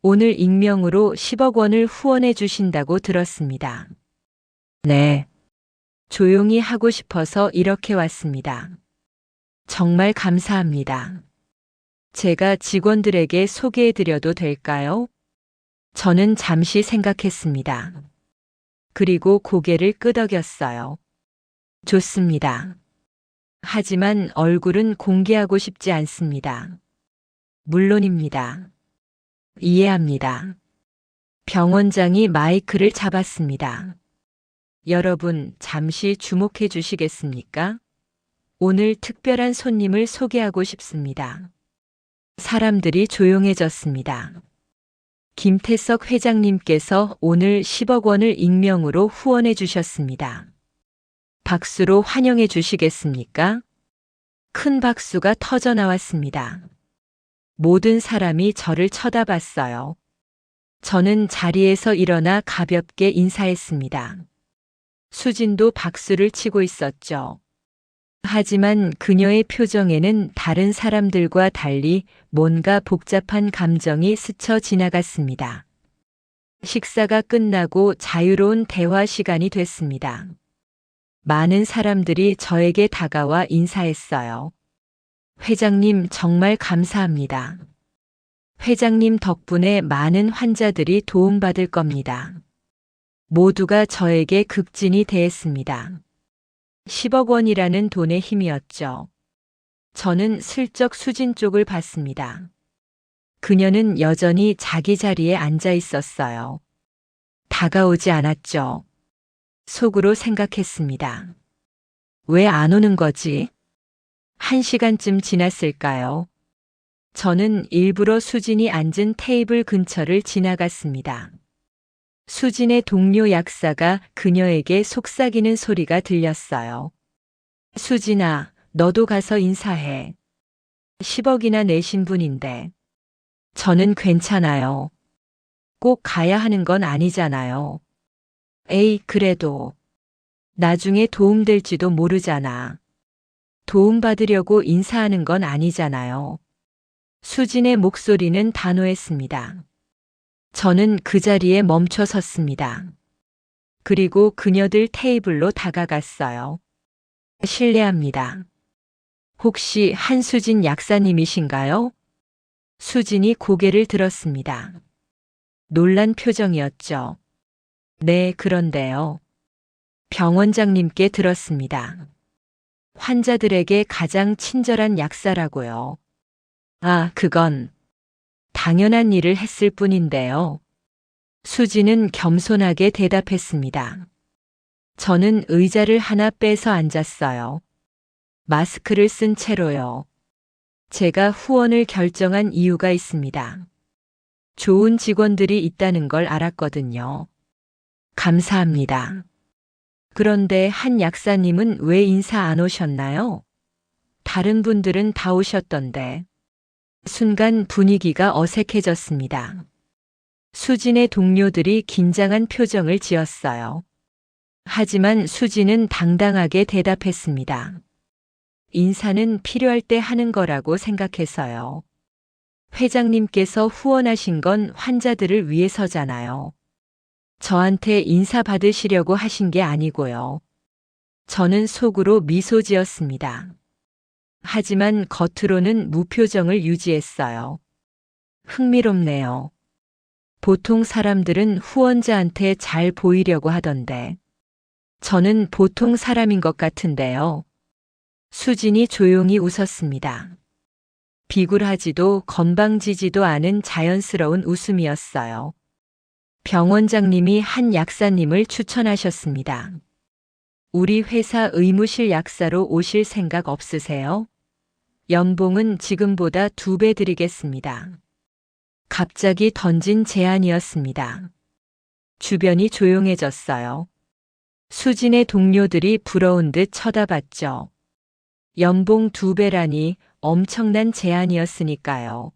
C: 오늘 익명으로 10억 원을 후원해 주신다고 들었습니다. 네. 조용히 하고 싶어서 이렇게 왔습니다. 정말 감사합니다. 제가 직원들에게 소개해 드려도 될까요? 저는 잠시 생각했습니다. 그리고 고개를 끄덕였어요. 좋습니다. 하지만 얼굴은 공개하고 싶지 않습니다. 물론입니다. 이해합니다. 병원장이 마이크를 잡았습니다. 여러분, 잠시 주목해 주시겠습니까? 오늘 특별한 손님을 소개하고 싶습니다. 사람들이 조용해졌습니다. 김태석 회장님께서 오늘 10억 원을 익명으로 후원해 주셨습니다. 박수로 환영해 주시겠습니까? 큰 박수가 터져 나왔습니다. 모든 사람이 저를 쳐다봤어요. 저는 자리에서 일어나 가볍게 인사했습니다. 수진도 박수를 치고 있었죠. 하지만 그녀의 표정에는 다른 사람들과 달리 뭔가 복잡한 감정이 스쳐 지나갔습니다. 식사가 끝나고 자유로운 대화 시간이 됐습니다. 많은 사람들이 저에게 다가와 인사했어요. 회장님, 정말 감사합니다. 회장님 덕분에 많은 환자들이 도움받을 겁니다. 모두가 저에게 극진히 대했습니다. 10억 원이라는 돈의 힘이었죠. 저는 슬쩍 수진 쪽을 봤습니다. 그녀는 여전히 자기 자리에 앉아 있었어요. 다가오지 않았죠. 속으로 생각했습니다. 왜 안 오는 거지? 1시간쯤 지났을까요? 저는 일부러 수진이 앉은 테이블 근처를 지나갔습니다. 수진의 동료 약사가 그녀에게 속삭이는 소리가 들렸어요. 수진아, 너도 가서 인사해. 10억이나 내신 분인데. 저는 괜찮아요. 꼭 가야 하는 건 아니잖아요. 에이, 그래도. 나중에 도움될지도 모르잖아. 도움받으려고 인사하는 건 아니잖아요. 수진의 목소리는 단호했습니다. 저는 그 자리에 멈춰 섰습니다. 그리고 그녀들 테이블로 다가갔어요. 실례합니다. 혹시 한수진 약사님이신가요? 수진이 고개를 들었습니다. 놀란 표정이었죠. 네, 그런데요. 병원장님께 들었습니다. 환자들에게 가장 친절한 약사라고요. 아, 그건 당연한 일을 했을 뿐인데요. 수지는 겸손하게 대답했습니다. 저는 의자를 하나 빼서 앉았어요. 마스크를 쓴 채로요. 제가 후원을 결정한 이유가 있습니다. 좋은 직원들이 있다는 걸 알았거든요. 감사합니다. 그런데 한 약사님은 왜 인사 안 오셨나요? 다른 분들은 다 오셨던데. 순간 분위기가 어색해졌습니다. 수진의 동료들이 긴장한 표정을 지었어요. 하지만 수진은 당당하게 대답했습니다. 인사는 필요할 때 하는 거라고 생각해서요. 회장님께서 후원하신 건 환자들을 위해서잖아요. 저한테 인사 받으시려고 하신 게 아니고요. 저는 속으로 미소 지었습니다. 하지만 겉으로는 무표정을 유지했어요. 흥미롭네요. 보통 사람들은 후원자한테 잘 보이려고 하던데, 저는 보통 사람인 것 같은데요. 수진이 조용히 웃었습니다. 비굴하지도 건방지지도 않은 자연스러운 웃음이었어요. 병원장님이 한 약사님을 추천하셨습니다. 우리 회사 의무실 약사로 오실 생각 없으세요? 연봉은 지금보다 2배 드리겠습니다. 갑자기 던진 제안이었습니다. 주변이 조용해졌어요. 수진의 동료들이 부러운 듯 쳐다봤죠. 연봉 2배라니 엄청난 제안이었으니까요.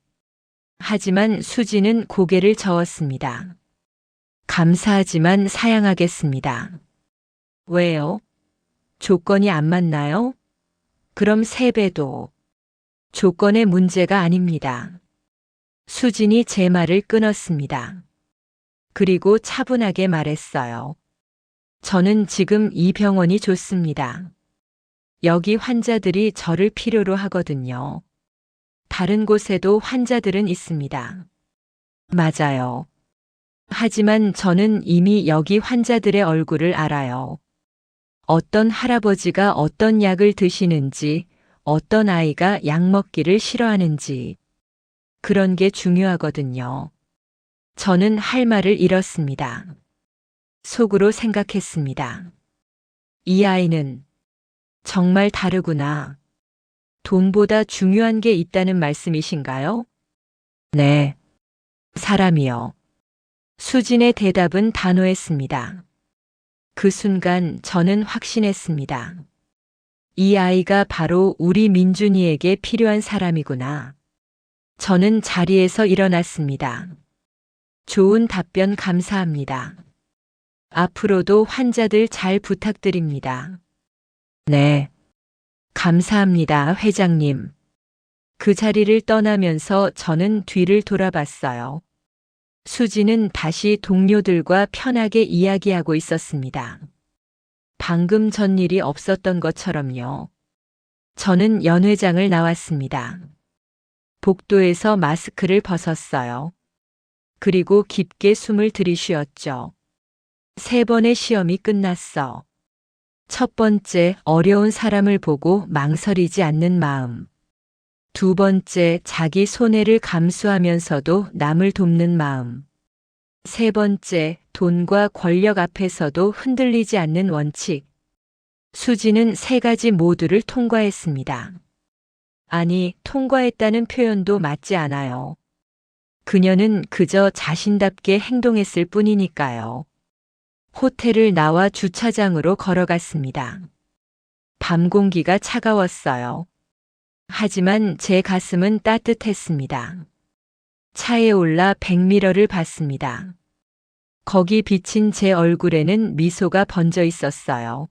C: 하지만 수진은 고개를 저었습니다. 감사하지만 사양하겠습니다. 왜요? 조건이 안 맞나요? 그럼 3배도. 조건의 문제가 아닙니다. 수진이 제 말을 끊었습니다. 그리고 차분하게 말했어요. 저는 지금 이 병원이 좋습니다. 여기 환자들이 저를 필요로 하거든요. 다른 곳에도 환자들은 있습니다. 맞아요. 하지만 저는 이미 여기 환자들의 얼굴을 알아요. 어떤 할아버지가 어떤 약을 드시는지, 어떤 아이가 약 먹기를 싫어하는지. 그런 게 중요하거든요. 저는 할 말을 잃었습니다. 속으로 생각했습니다. 이 아이는 정말 다르구나. 돈보다 중요한 게 있다는 말씀이신가요? 네. 사람이요. 수진의 대답은 단호했습니다. 그 순간 저는 확신했습니다. 이 아이가 바로 우리 민준이에게 필요한 사람이구나. 저는 자리에서 일어났습니다. 좋은 답변 감사합니다. 앞으로도 환자들 잘 부탁드립니다. 네. 감사합니다, 회장님. 그 자리를 떠나면서 저는 뒤를 돌아봤어요. 수지는 다시 동료들과 편하게 이야기하고 있었습니다. 방금 전 일이 없었던 것처럼요. 저는 연회장을 나왔습니다. 복도에서 마스크를 벗었어요. 그리고 깊게 숨을 들이쉬었죠. 3번의 시험이 끝났어. 첫 번째, 어려운 사람을 보고 망설이지 않는 마음. 2번째, 자기 손해를 감수하면서도 남을 돕는 마음. 3번째, 돈과 권력 앞에서도 흔들리지 않는 원칙. 수지는 3가지 모두를 통과했습니다. 아니, 통과했다는 표현도 맞지 않아요. 그녀는 그저 자신답게 행동했을 뿐이니까요. 호텔을 나와 주차장으로 걸어갔습니다. 밤 공기가 차가웠어요. 하지만 제 가슴은 따뜻했습니다. 차에 올라 백미러를 봤습니다. 거기 비친 제 얼굴에는 미소가 번져 있었어요.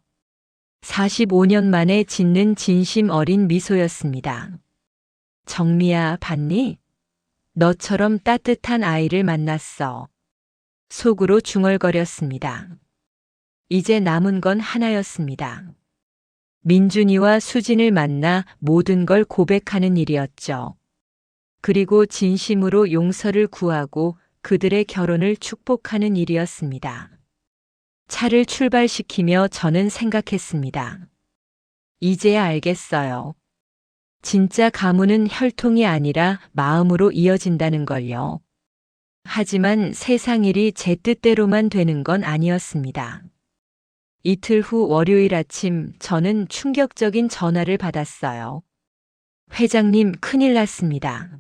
C: 45년 만에 짓는 진심 어린 미소였습니다. 정미야, 봤니? 너처럼 따뜻한 아이를 만났어. 속으로 중얼거렸습니다. 이제 남은 건 하나였습니다. 민준이와 수진을 만나 모든 걸 고백하는 일이었죠. 그리고 진심으로 용서를 구하고 그들의 결혼을 축복하는 일이었습니다. 차를 출발시키며 저는 생각했습니다. 이제야 알겠어요. 진짜 가문은 혈통이 아니라 마음으로 이어진다는 걸요. 하지만 세상 일이 제 뜻대로만 되는 건 아니었습니다. 이틀 후 월요일 아침 저는 충격적인 전화를 받았어요. 회장님, 큰일 났습니다.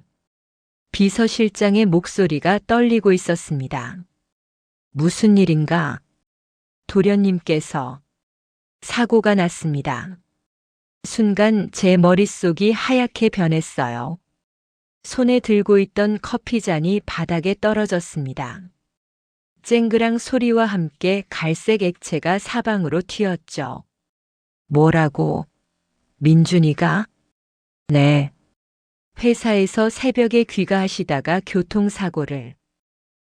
C: 비서실장의 목소리가 떨리고 있었습니다. 무슨 일인가? 도련님께서 사고가 났습니다. 순간 제 머릿속이 하얗게 변했어요. 손에 들고 있던 커피잔이 바닥에 떨어졌습니다. 쨍그랑 소리와 함께 갈색 액체가 사방으로 튀었죠. 뭐라고? 민준이가? 네. 회사에서 새벽에 귀가하시다가 교통사고를.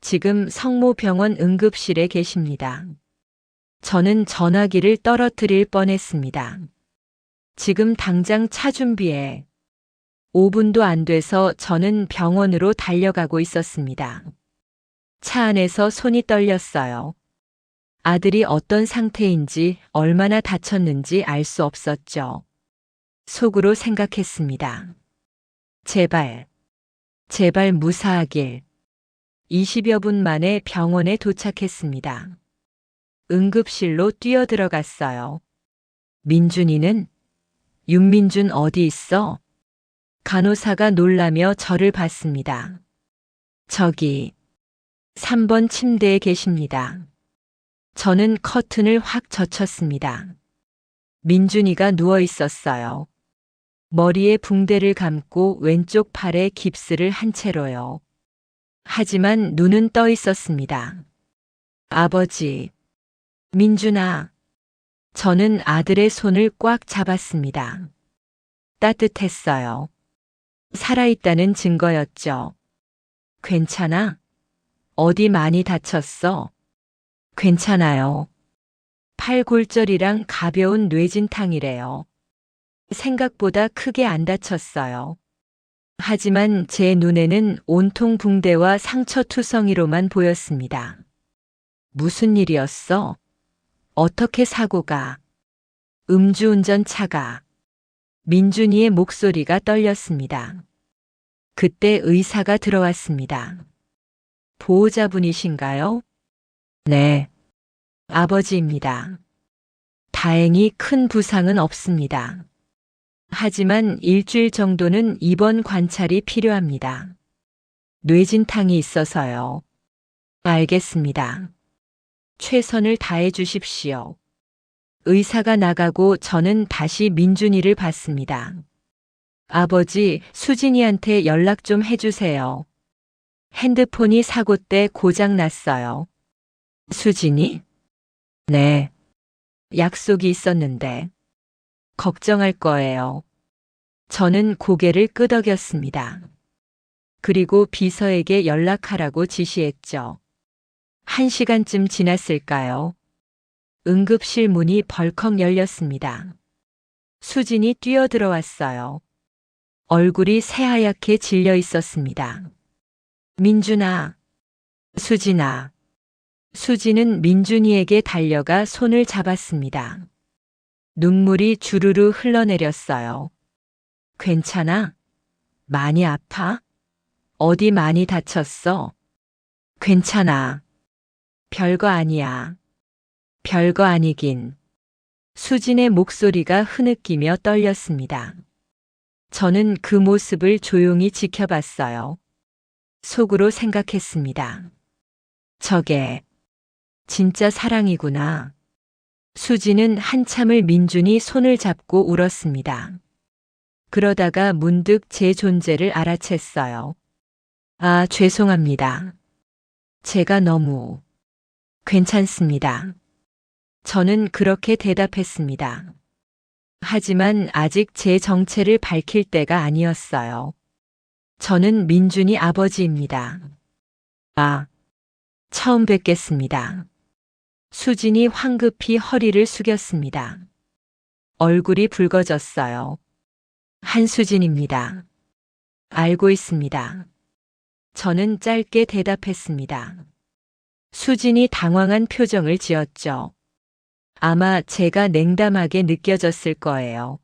C: 지금 성모병원 응급실에 계십니다. 저는 전화기를 떨어뜨릴 뻔했습니다. 지금 당장 차 준비해. 5분도 안 돼서 저는 병원으로 달려가고 있었습니다. 차 안에서 손이 떨렸어요. 아들이 어떤 상태인지 얼마나 다쳤는지 알 수 없었죠. 속으로 생각했습니다. 제발, 제발 무사하길. 20여 분 만에 병원에 도착했습니다. 응급실로 뛰어들어갔어요. 민준이는? 윤민준 어디 있어? 간호사가 놀라며 저를 봤습니다. 저기, 3번 침대에 계십니다. 저는 커튼을 확 젖혔습니다. 민준이가 누워 있었어요. 머리에 붕대를 감고 왼쪽 팔에 깁스를 한 채로요. 하지만 눈은 떠 있었습니다. 아버지, 민준아. 저는 아들의 손을 꽉 잡았습니다. 따뜻했어요. 살아있다는 증거였죠. 괜찮아? 어디 많이 다쳤어? 괜찮아요. 팔골절이랑 가벼운 뇌진탕이래요. 생각보다 크게 안 다쳤어요. 하지만 제 눈에는 온통 붕대와 상처투성이로만 보였습니다. 무슨 일이었어? 어떻게 사고가? 음주운전 차가. 민준이의 목소리가 떨렸습니다. 그때 의사가 들어왔습니다. 보호자분이신가요? 네. 아버지입니다. 다행히 큰 부상은 없습니다. 하지만 일주일 정도는 입원 관찰이 필요합니다. 뇌진탕이 있어서요. 알겠습니다. 최선을 다해 주십시오. 의사가 나가고 저는 다시 민준이를 봤습니다. 아버지, 수진이한테 연락 좀 해주세요. 핸드폰이 사고 때 고장 났어요. 수진이? 네. 약속이 있었는데. 걱정할 거예요. 저는 고개를 끄덕였습니다. 그리고 비서에게 연락하라고 지시했죠. 1시간쯤 지났을까요? 응급실 문이 벌컥 열렸습니다. 수진이 뛰어들어왔어요. 얼굴이 새하얗게 질려 있었습니다. 민준아, 수진아. 수진은 민준이에게 달려가 손을 잡았습니다. 눈물이 주르르 흘러내렸어요. 괜찮아? 많이 아파? 어디 많이 다쳤어? 괜찮아. 별거 아니야. 별거 아니긴. 수진의 목소리가 흐느끼며 떨렸습니다. 저는 그 모습을 조용히 지켜봤어요. 속으로 생각했습니다. 저게 진짜 사랑이구나. 수지는 한참을 민준이 손을 잡고 울었습니다. 그러다가 문득 제 존재를 알아챘어요. 아, 죄송합니다. 제가 너무 괜찮습니다. 저는 그렇게 대답했습니다. 하지만 아직 제 정체를 밝힐 때가 아니었어요. 저는 민준이 아버지입니다. 아, 처음 뵙겠습니다. 수진이 황급히 허리를 숙였습니다. 얼굴이 붉어졌어요. 한수진입니다. 알고 있습니다. 저는 짧게 대답했습니다. 수진이 당황한 표정을 지었죠. 아마 제가 냉담하게 느껴졌을 거예요.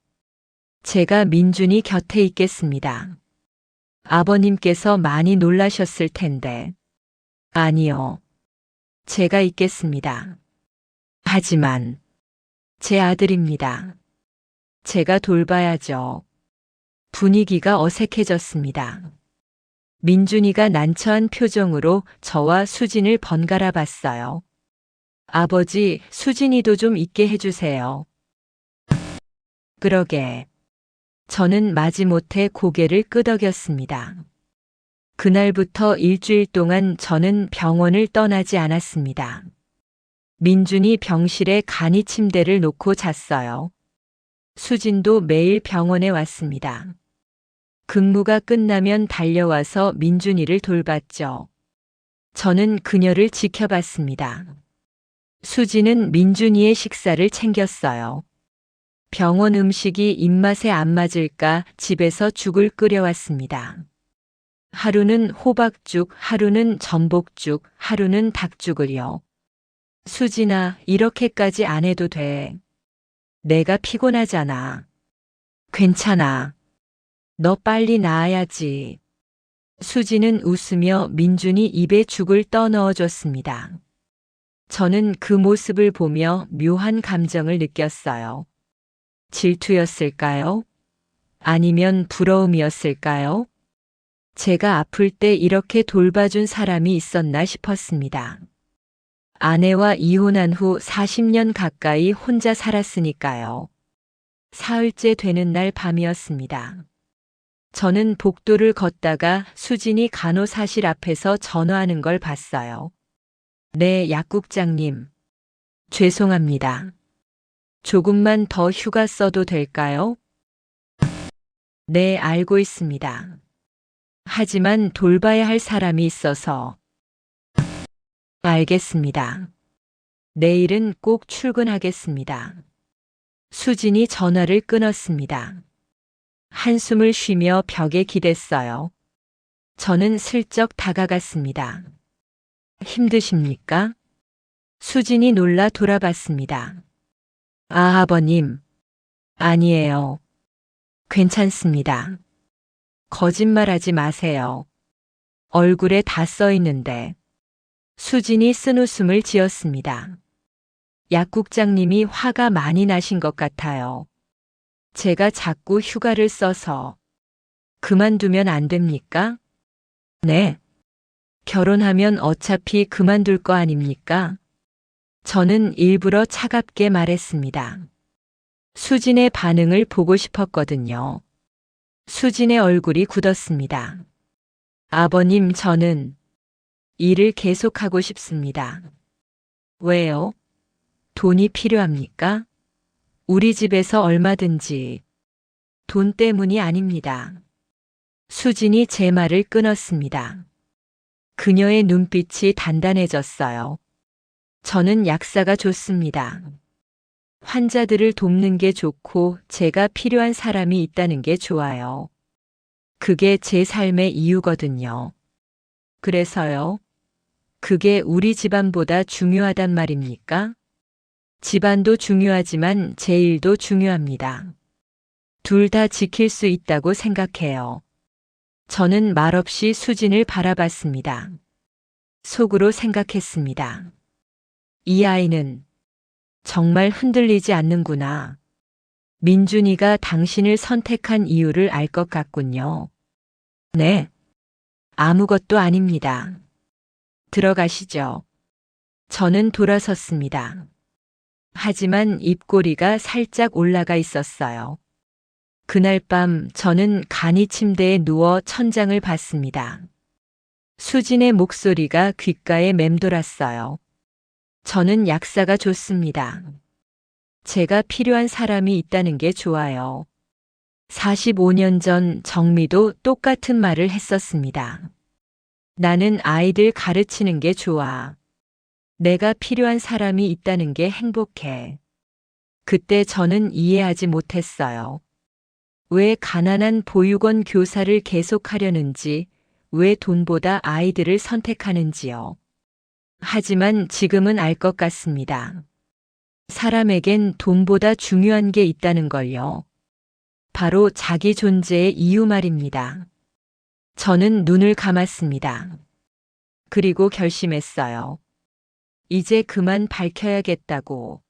C: 제가 민준이 곁에 있겠습니다. 아버님께서 많이 놀라셨을 텐데. 아니요. 제가 있겠습니다. 하지만 제 아들입니다. 제가 돌봐야죠. 분위기가 어색해졌습니다. 민준이가 난처한 표정으로 저와 수진을 번갈아 봤어요. 아버지, 수진이도 좀 있게 해주세요. 그러게. 저는 마지못해 고개를 끄덕였습니다. 그날부터 일주일 동안 저는 병원을 떠나지 않았습니다. 민준이 병실에 간이 침대를 놓고 잤어요. 수진도 매일 병원에 왔습니다. 근무가 끝나면 달려와서 민준이를 돌봤죠. 저는 그녀를 지켜봤습니다. 수진은 민준이의 식사를 챙겼어요. 병원 음식이 입맛에 안 맞을까 집에서 죽을 끓여왔습니다. 하루는 호박죽, 하루는 전복죽, 하루는 닭죽을요. 수진아, 이렇게까지 안 해도 돼. 내가 피곤하잖아. 괜찮아. 너 빨리 나아야지. 수진은 웃으며 민준이 입에 죽을 떠넣어줬습니다. 저는 그 모습을 보며 묘한 감정을 느꼈어요. 질투였을까요? 아니면 부러움이었을까요? 제가 아플 때 이렇게 돌봐준 사람이 있었나 싶었습니다. 아내와 이혼한 후 40년 가까이 혼자 살았으니까요. 사흘째 되는 날 밤이었습니다. 저는 복도를 걷다가 수진이 간호사실 앞에서 전화하는 걸 봤어요. 네, 약국장님. 죄송합니다. 조금만 더 휴가 써도 될까요? 네, 알고 있습니다. 하지만 돌봐야 할 사람이 있어서. 알겠습니다. 내일은 꼭 출근하겠습니다. 수진이 전화를 끊었습니다. 한숨을 쉬며 벽에 기댔어요. 저는 슬쩍 다가갔습니다. 힘드십니까? 수진이 놀라 돌아봤습니다. 아, 아버님. 아니에요. 괜찮습니다. 거짓말하지 마세요. 얼굴에 다 써 있는데. 수진이 쓴웃음을 지었습니다. 약국장님이 화가 많이 나신 것 같아요. 제가 자꾸 휴가를 써서. 그만두면 안 됩니까? 네. 결혼하면 어차피 그만둘 거 아닙니까? 저는 일부러 차갑게 말했습니다. 수진의 반응을 보고 싶었거든요. 수진의 얼굴이 굳었습니다. 아버님, 저는 일을 계속하고 싶습니다. 왜요? 돈이 필요합니까? 우리 집에서 얼마든지. 돈 때문이 아닙니다. 수진이 제 말을 끊었습니다. 그녀의 눈빛이 단단해졌어요. 저는 약사가 좋습니다. 환자들을 돕는 게 좋고 제가 필요한 사람이 있다는 게 좋아요. 그게 제 삶의 이유거든요. 그래서요? 그게 우리 집안보다 중요하단 말입니까? 집안도 중요하지만 제 일도 중요합니다. 둘 다 지킬 수 있다고 생각해요. 저는 말없이 수진을 바라봤습니다. 속으로 생각했습니다. 이 아이는 정말 흔들리지 않는구나. 민준이가 당신을 선택한 이유를 알 것 같군요. 네. 아무것도 아닙니다. 들어가시죠. 저는 돌아섰습니다. 하지만 입꼬리가 살짝 올라가 있었어요. 그날 밤 저는 간이 침대에 누워 천장을 봤습니다. 수진의 목소리가 귓가에 맴돌았어요. 저는 약사가 좋습니다. 제가 필요한 사람이 있다는 게 좋아요. 45년 전 정미도 똑같은 말을 했었습니다. 나는 아이들 가르치는 게 좋아. 내가 필요한 사람이 있다는 게 행복해. 그때 저는 이해하지 못했어요. 왜 가난한 보육원 교사를 계속하려는지, 왜 돈보다 아이들을 선택하는지요. 하지만 지금은 알 것 같습니다. 사람에겐 돈보다 중요한 게 있다는 걸요. 바로 자기 존재의 이유 말입니다. 저는 눈을 감았습니다. 그리고 결심했어요. 이제 그만 밝혀야겠다고.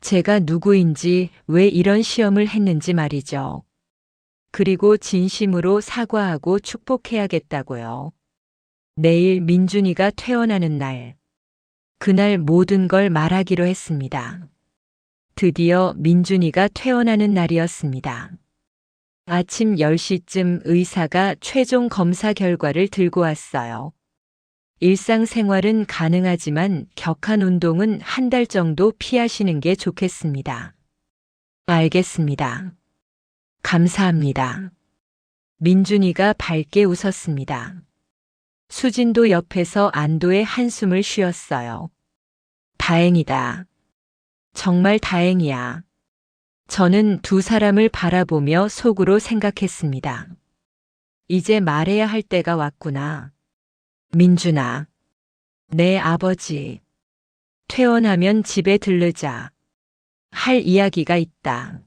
C: 제가 누구인지 왜 이런 시험을 했는지 말이죠. 그리고 진심으로 사과하고 축복해야겠다고요. 내일 민준이가 퇴원하는 날. 그날 모든 걸 말하기로 했습니다. 드디어 민준이가 퇴원하는 날이었습니다. 아침 10시쯤 의사가 최종 검사 결과를 들고 왔어요. 일상생활은 가능하지만 격한 운동은 한 달 정도 피하시는 게 좋겠습니다. 알겠습니다. 감사합니다. 민준이가 밝게 웃었습니다. 수진도 옆에서 안도의 한숨을 쉬었어요. 다행이다. 정말 다행이야. 저는 두 사람을 바라보며 속으로 생각했습니다. 이제 말해야 할 때가 왔구나. 민준아, 내 아버지. 퇴원하면 집에 들르자. 할 이야기가 있다.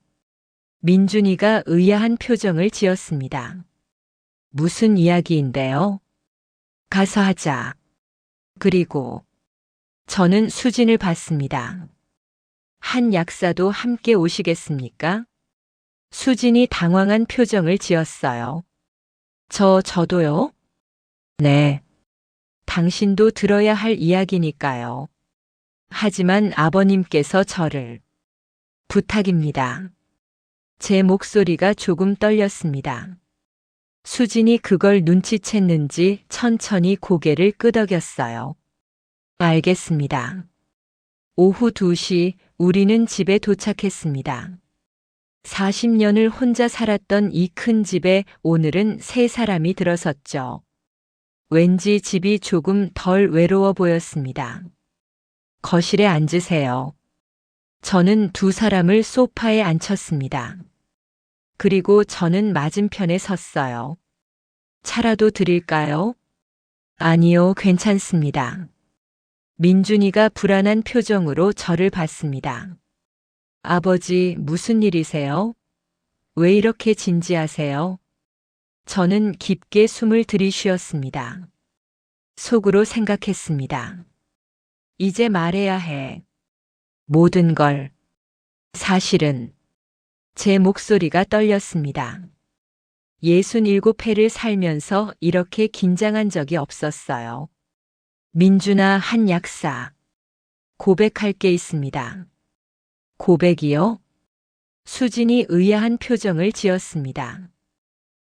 C: 민준이가 의아한 표정을 지었습니다. 무슨 이야기인데요? 가서 하자. 그리고 저는 수진을 봤습니다. 한 약사도 함께 오시겠습니까? 수진이 당황한 표정을 지었어요. 저도요? 네. 당신도 들어야 할 이야기니까요. 하지만 아버님께서 저를. 부탁입니다. 제 목소리가 조금 떨렸습니다. 수진이 그걸 눈치챘는지 천천히 고개를 끄덕였어요. 알겠습니다. 오후 2시 우리는 집에 도착했습니다. 40년을 혼자 살았던 이 큰 집에 오늘은 세 사람이 들어섰죠. 왠지 집이 조금 덜 외로워 보였습니다. 거실에 앉으세요. 저는 두 사람을 소파에 앉혔습니다. 그리고 저는 맞은편에 섰어요. 차라도 드릴까요? 아니요, 괜찮습니다. 민준이가 불안한 표정으로 저를 봤습니다. 아버지, 무슨 일이세요? 왜 이렇게 진지하세요? 저는 깊게 숨을 들이쉬었습니다. 속으로 생각했습니다. 이제 말해야 해. 모든 걸. 사실은 제 목소리가 떨렸습니다. 67회를 살면서 이렇게 긴장한 적이 없었어요. 민준아, 한 약사. 고백할 게 있습니다. 고백이요? 수진이 의아한 표정을 지었습니다.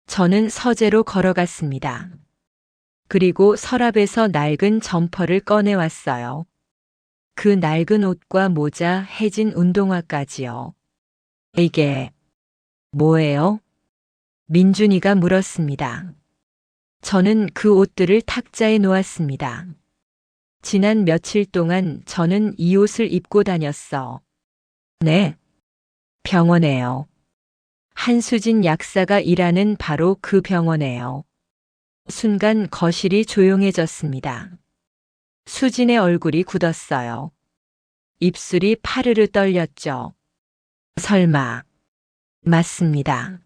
C: 저는 서재로 걸어갔습니다. 그리고 서랍에서 낡은 점퍼를 꺼내왔어요. 그 낡은 옷과 모자, 해진 운동화까지요. 이게 뭐예요? 민준이가 물었습니다. 저는 그 옷들을 탁자에 놓았습니다. 지난 며칠 동안 저는 이 옷을 입고 다녔어. 네. 병원에요. 한수진 약사가 일하는 바로 그 병원에요. 순간 거실이 조용해졌습니다. 수진의 얼굴이 굳었어요. 입술이 파르르 떨렸죠. 설마. 맞습니다.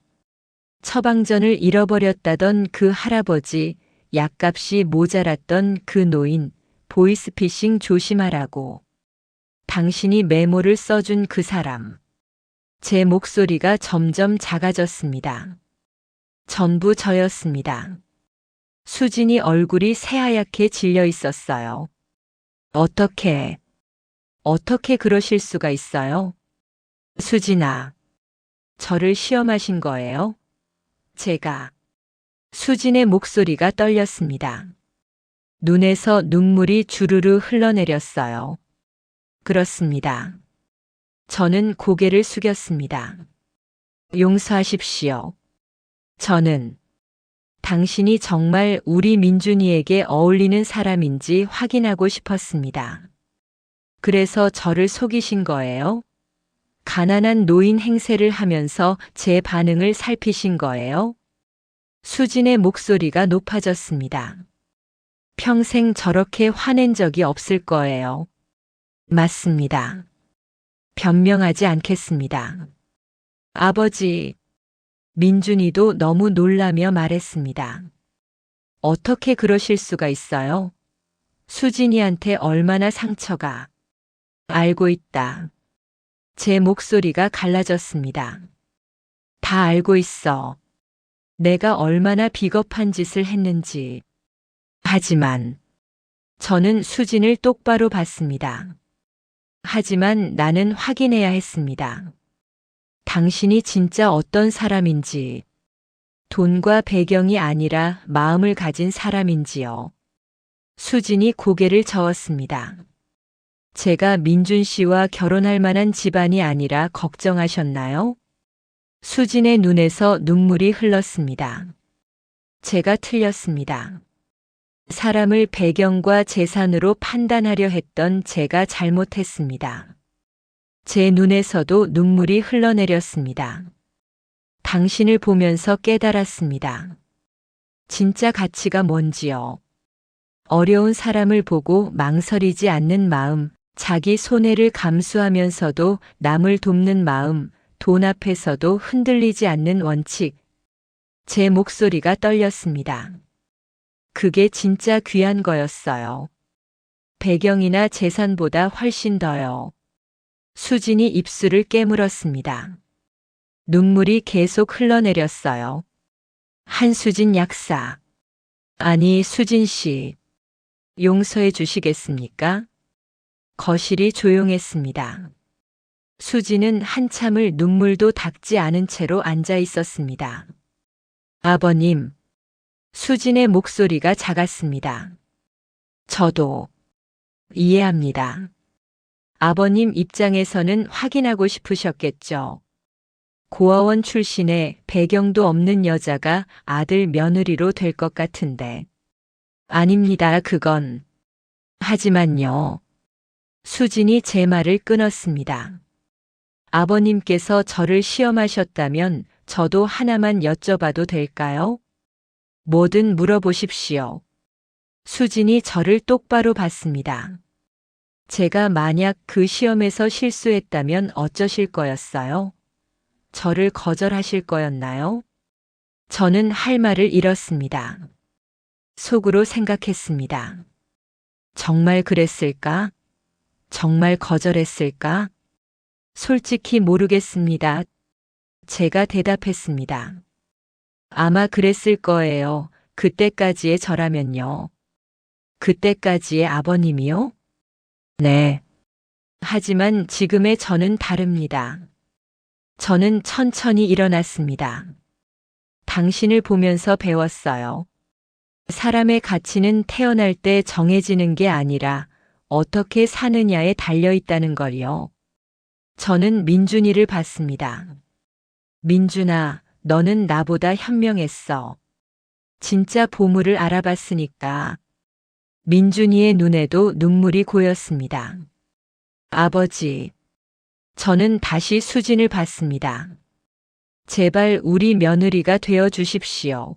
C: 처방전을 잃어버렸다던 그 할아버지, 약값이 모자랐던 그 노인, 보이스피싱 조심하라고. 당신이 메모를 써준 그 사람. 제 목소리가 점점 작아졌습니다. 전부 저였습니다. 수진이 얼굴이 새하얗게 질려 있었어요. 어떻게 그러실 수가 있어요? 수진아, 저를 시험하신 거예요? 제가. 수진의 목소리가 떨렸습니다. 눈에서 눈물이 주르르 흘러내렸어요. 그렇습니다. 저는 고개를 숙였습니다. 용서하십시오. 저는 당신이 정말 우리 민준이에게 어울리는 사람인지 확인하고 싶었습니다. 그래서 저를 속이신 거예요? 가난한 노인 행세를 하면서 제 반응을 살피신 거예요? 수진의 목소리가 높아졌습니다. 평생 저렇게 화낸 적이 없을 거예요. 맞습니다. 변명하지 않겠습니다. 아버지, 민준이도 너무 놀라며 말했습니다. 어떻게 그러실 수가 있어요? 수진이한테 얼마나 상처가. 알고 있다. 제 목소리가 갈라졌습니다. 다 알고 있어. 내가 얼마나 비겁한 짓을 했는지. 하지만 저는 수진을 똑바로 봤습니다. 하지만 나는 확인해야 했습니다. 당신이 진짜 어떤 사람인지, 돈과 배경이 아니라 마음을 가진 사람인지요. 수진이 고개를 저었습니다. 제가 민준 씨와 결혼할 만한 집안이 아니라 걱정하셨나요? 수진의 눈에서 눈물이 흘렀습니다. 제가 틀렸습니다. 사람을 배경과 재산으로 판단하려 했던 제가 잘못했습니다. 제 눈에서도 눈물이 흘러내렸습니다. 당신을 보면서 깨달았습니다. 진짜 가치가 뭔지요. 어려운 사람을 보고 망설이지 않는 마음, 자기 손해를 감수하면서도 남을 돕는 마음, 돈 앞에서도 흔들리지 않는 원칙. 제 목소리가 떨렸습니다. 그게 진짜 귀한 거였어요. 배경이나 재산보다 훨씬 더요. 수진이 입술을 깨물었습니다. 눈물이 계속 흘러내렸어요. 한수진 약사. 아니, 수진 씨. 용서해 주시겠습니까? 거실이 조용했습니다. 수진은 한참을 눈물도 닦지 않은 채로 앉아 있었습니다. 아버님. 수진의 목소리가 작았습니다. 저도 이해합니다. 아버님 입장에서는 확인하고 싶으셨겠죠. 고아원 출신의 배경도 없는 여자가 아들 며느리로 될 것 같은데. 아닙니다, 그건. 하지만요. 수진이 제 말을 끊었습니다. 아버님께서 저를 시험하셨다면 저도 하나만 여쭤봐도 될까요? 뭐든 물어보십시오. 수진이 저를 똑바로 봤습니다. 제가 만약 그 시험에서 실수했다면 어쩌실 거였어요? 저를 거절하실 거였나요? 저는 할 말을 잃었습니다. 속으로 생각했습니다. 정말 그랬을까? 정말 거절했을까? 솔직히 모르겠습니다. 제가 대답했습니다. 아마 그랬을 거예요. 그때까지의 저라면요. 그때까지의 아버님이요? 네. 하지만 지금의 저는 다릅니다. 저는 천천히 일어났습니다. 당신을 보면서 배웠어요. 사람의 가치는 태어날 때 정해지는 게 아니라 어떻게 사느냐에 달려 있다는 걸요. 저는 민준이를 봤습니다. 민준아, 너는 나보다 현명했어. 진짜 보물을 알아봤으니까. 민준이의 눈에도 눈물이 고였습니다. 아버지. 저는 다시 수진을 봤습니다. 제발 우리 며느리가 되어 주십시오.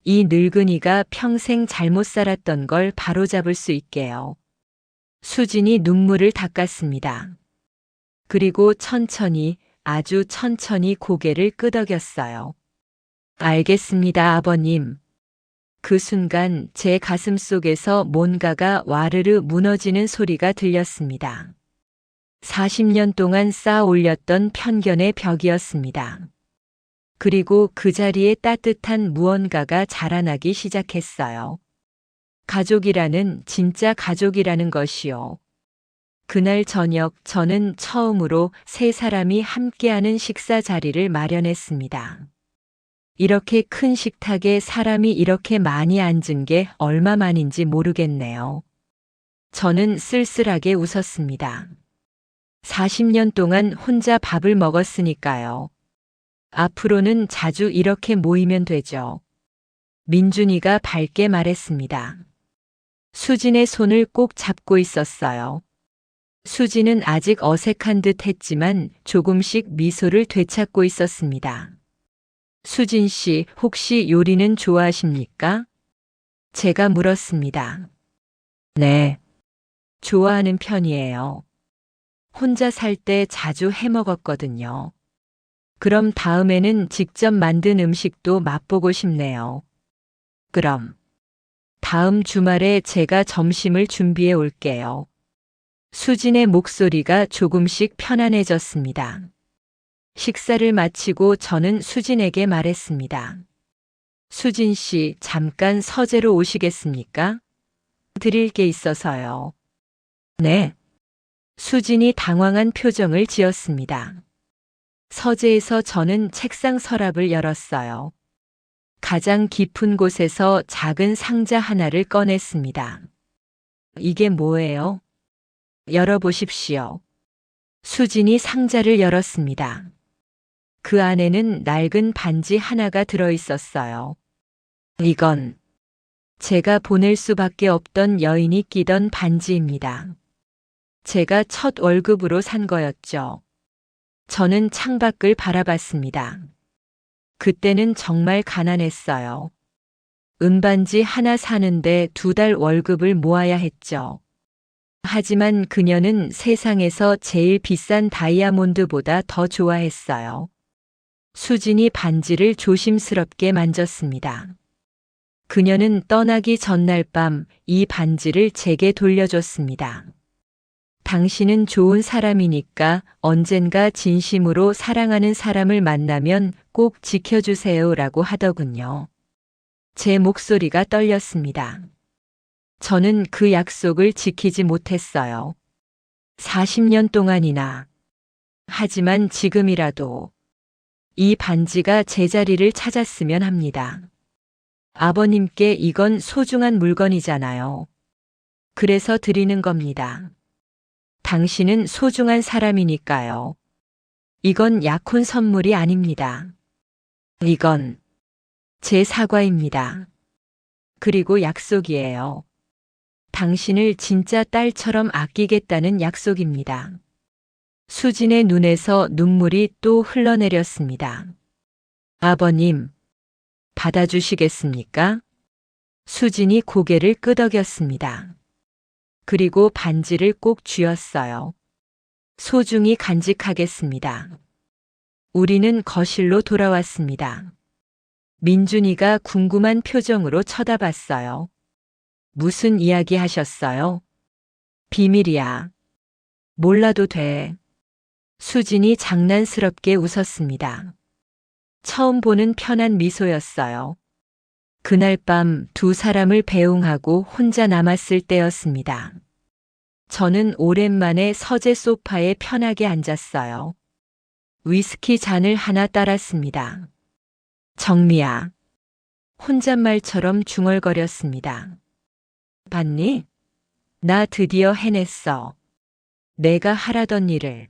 C: 이 늙은이가 평생 잘못 살았던 걸 바로잡을 수 있게요. 수진이 눈물을 닦았습니다. 그리고 천천히, 아주 천천히 고개를 끄덕였어요. 알겠습니다, 아버님. 그 순간 제 가슴 속에서 뭔가가 와르르 무너지는 소리가 들렸습니다. 40년 동안 쌓아 올렸던 편견의 벽이었습니다. 그리고 그 자리에 따뜻한 무언가가 자라나기 시작했어요. 가족이라는, 진짜 가족이라는 것이요. 그날 저녁 저는 처음으로 세 사람이 함께하는 식사 자리를 마련했습니다. 이렇게 큰 식탁에 사람이 이렇게 많이 앉은 게 얼마만인지 모르겠네요. 저는 쓸쓸하게 웃었습니다. 40년 동안 혼자 밥을 먹었으니까요. 앞으로는 자주 이렇게 모이면 되죠. 민준이가 밝게 말했습니다. 수진의 손을 꼭 잡고 있었어요. 수진은 아직 어색한 듯 했지만 조금씩 미소를 되찾고 있었습니다. 수진 씨, 혹시 요리는 좋아하십니까? 제가 물었습니다. 네. 좋아하는 편이에요. 혼자 살 때 자주 해 먹었거든요. 그럼 다음에는 직접 만든 음식도 맛보고 싶네요. 그럼 다음 주말에 제가 점심을 준비해 올게요. 수진의 목소리가 조금씩 편안해졌습니다. 식사를 마치고 저는 수진에게 말했습니다. 수진 씨, 잠깐 서재로 오시겠습니까? 드릴 게 있어서요. 네. 수진이 당황한 표정을 지었습니다. 서재에서 저는 책상 서랍을 열었어요. 가장 깊은 곳에서 작은 상자 하나를 꺼냈습니다. 이게 뭐예요? 열어보십시오. 수진이 상자를 열었습니다. 그 안에는 낡은 반지 하나가 들어 있었어요. 이건 제가 보낼 수밖에 없던 여인이 끼던 반지입니다. 제가 첫 월급으로 산 거였죠. 저는 창밖을 바라봤습니다. 그때는 정말 가난했어요. 은반지 하나 사는데 2달 월급을 모아야 했죠. 하지만 그녀는 세상에서 제일 비싼 다이아몬드보다 더 좋아했어요. 수진이 반지를 조심스럽게 만졌습니다. 그녀는 떠나기 전날 밤 이 반지를 제게 돌려줬습니다. 당신은 좋은 사람이니까 언젠가 진심으로 사랑하는 사람을 만나면 꼭 지켜주세요라고 하더군요. 제 목소리가 떨렸습니다. 저는 그 약속을 지키지 못했어요. 40년 동안이나. 하지만 지금이라도 이 반지가 제자리를 찾았으면 합니다. 아버님께 이건 소중한 물건이잖아요. 그래서 드리는 겁니다. 당신은 소중한 사람이니까요. 이건 약혼 선물이 아닙니다. 이건 제 사과입니다. 그리고 약속이에요. 당신을 진짜 딸처럼 아끼겠다는 약속입니다. 수진의 눈에서 눈물이 또 흘러내렸습니다. 아버님, 받아주시겠습니까? 수진이 고개를 끄덕였습니다. 그리고 반지를 꼭 쥐었어요. 소중히 간직하겠습니다. 우리는 거실로 돌아왔습니다. 민준이가 궁금한 표정으로 쳐다봤어요. 무슨 이야기 하셨어요? 비밀이야. 몰라도 돼. 수진이 장난스럽게 웃었습니다. 처음 보는 편한 미소였어요. 그날 밤 두 사람을 배웅하고 혼자 남았을 때였습니다. 저는 오랜만에 서재 소파에 편하게 앉았어요. 위스키 잔을 하나 따랐습니다. 정미야. 혼잣말처럼 중얼거렸습니다. 봤니? 나 드디어 해냈어. 내가 하라던 일을.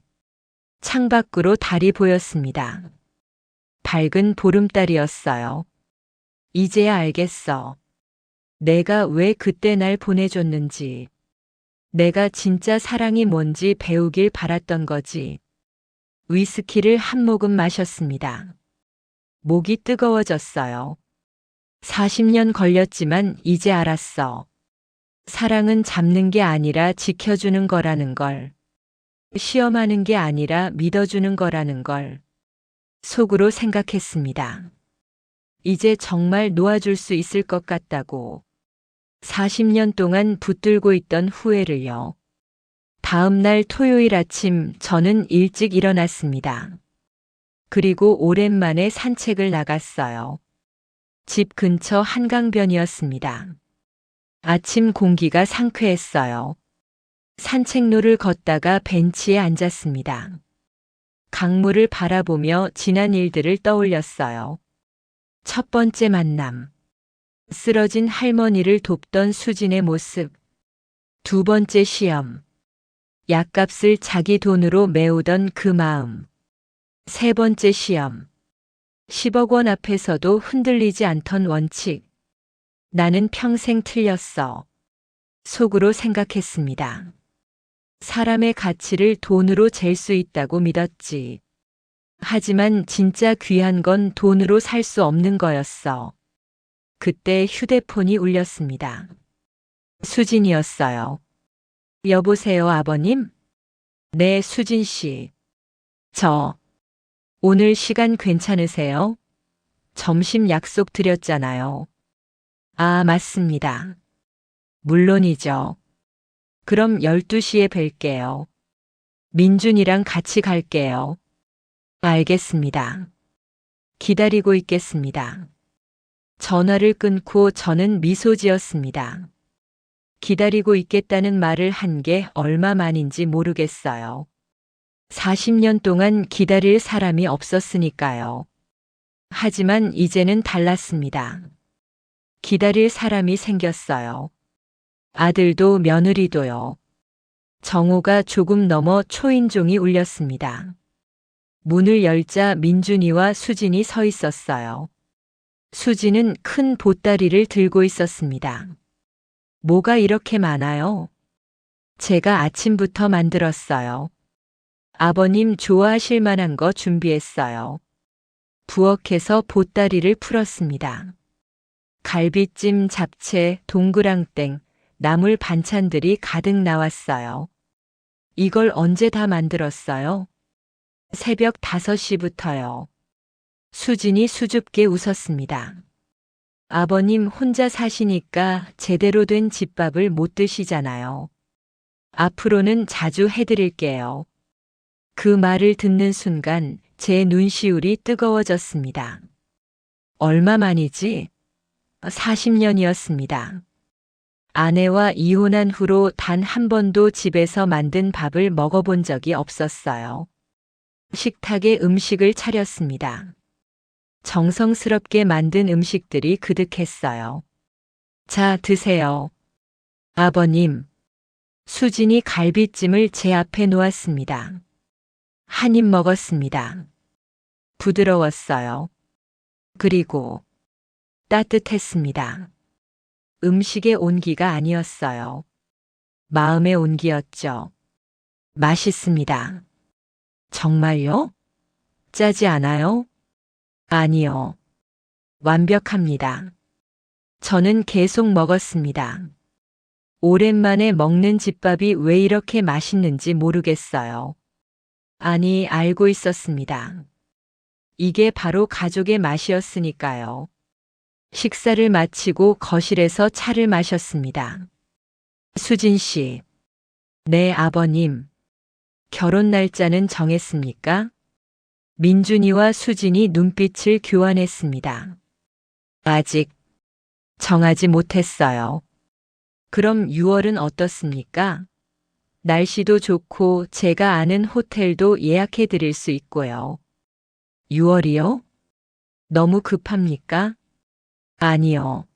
C: 창밖으로 달이 보였습니다. 밝은 보름달이었어요. 이제야 알겠어. 내가 왜 그때 날 보내줬는지. 내가 진짜 사랑이 뭔지 배우길 바랐던 거지. 위스키를 한 모금 마셨습니다. 목이 뜨거워졌어요. 40년 걸렸지만 이제 알았어. 사랑은 잡는 게 아니라 지켜주는 거라는 걸. 시험하는 게 아니라 믿어주는 거라는 걸. 속으로 생각했습니다. 이제 정말 놓아줄 수 있을 것 같다고. 40년 동안 붙들고 있던 후회를요. 다음 날 토요일 아침 저는 일찍 일어났습니다. 그리고 오랜만에 산책을 나갔어요. 집 근처 한강변이었습니다. 아침 공기가 상쾌했어요. 산책로를 걷다가 벤치에 앉았습니다. 강물을 바라보며 지난 일들을 떠올렸어요. 첫 번째 만남. 쓰러진 할머니를 돕던 수진의 모습. 두 번째 시험. 약값을 자기 돈으로 메우던 그 마음. 세 번째 시험. 10억 원 앞에서도 흔들리지 않던 원칙. 나는 평생 틀렸어. 속으로 생각했습니다. 사람의 가치를 돈으로 잴 수 있다고 믿었지. 하지만 진짜 귀한 건 돈으로 살 수 없는 거였어. 그때 휴대폰이 울렸습니다. 수진이었어요. 여보세요, 아버님? 네, 수진 씨. 오늘 시간 괜찮으세요? 점심 약속 드렸잖아요. 아, 맞습니다. 물론이죠. 그럼 12시에 뵐게요. 민준이랑 같이 갈게요. 알겠습니다. 기다리고 있겠습니다. 전화를 끊고 저는 미소 지었습니다. 기다리고 있겠다는 말을 한 게 얼마만인지 모르겠어요. 40년 동안 기다릴 사람이 없었으니까요. 하지만 이제는 달랐습니다. 기다릴 사람이 생겼어요. 아들도 며느리도요. 정오가 조금 넘어 초인종이 울렸습니다. 문을 열자 민준이와 수진이 서 있었어요. 수진은 큰 보따리를 들고 있었습니다. 뭐가 이렇게 많아요? 제가 아침부터 만들었어요. 아버님 좋아하실 만한 거 준비했어요. 부엌에서 보따리를 풀었습니다. 갈비찜, 잡채, 동그랑땡, 나물 반찬들이 가득 나왔어요. 이걸 언제 다 만들었어요? 새벽 5시부터요. 수진이 수줍게 웃었습니다. 아버님 혼자 사시니까 제대로 된 집밥을 못 드시잖아요. 앞으로는 자주 해드릴게요. 그 말을 듣는 순간 제 눈시울이 뜨거워졌습니다. 얼마만이지? 40년이었습니다. 아내와 이혼한 후로 단 한 번도 집에서 만든 밥을 먹어본 적이 없었어요. 식탁에 음식을 차렸습니다. 정성스럽게 만든 음식들이 그득했어요. 자, 드세요. 아버님. 수진이 갈비찜을 제 앞에 놓았습니다. 한 입 먹었습니다. 부드러웠어요. 그리고 따뜻했습니다. 음식의 온기가 아니었어요. 마음의 온기였죠. 맛있습니다. 정말요? 짜지 않아요? 아니요. 완벽합니다. 저는 계속 먹었습니다. 오랜만에 먹는 집밥이 왜 이렇게 맛있는지 모르겠어요. 아니, 알고 있었습니다. 이게 바로 가족의 맛이었으니까요. 식사를 마치고 거실에서 차를 마셨습니다. 수진 씨. 네, 아버님. 결혼 날짜는 정했습니까? 민준이와 수진이 눈빛을 교환했습니다. 아직 정하지 못했어요. 그럼 6월은 어떻습니까? 날씨도 좋고 제가 아는 호텔도 예약해 드릴 수 있고요. 6월이요? 너무 급합니까? 아니요.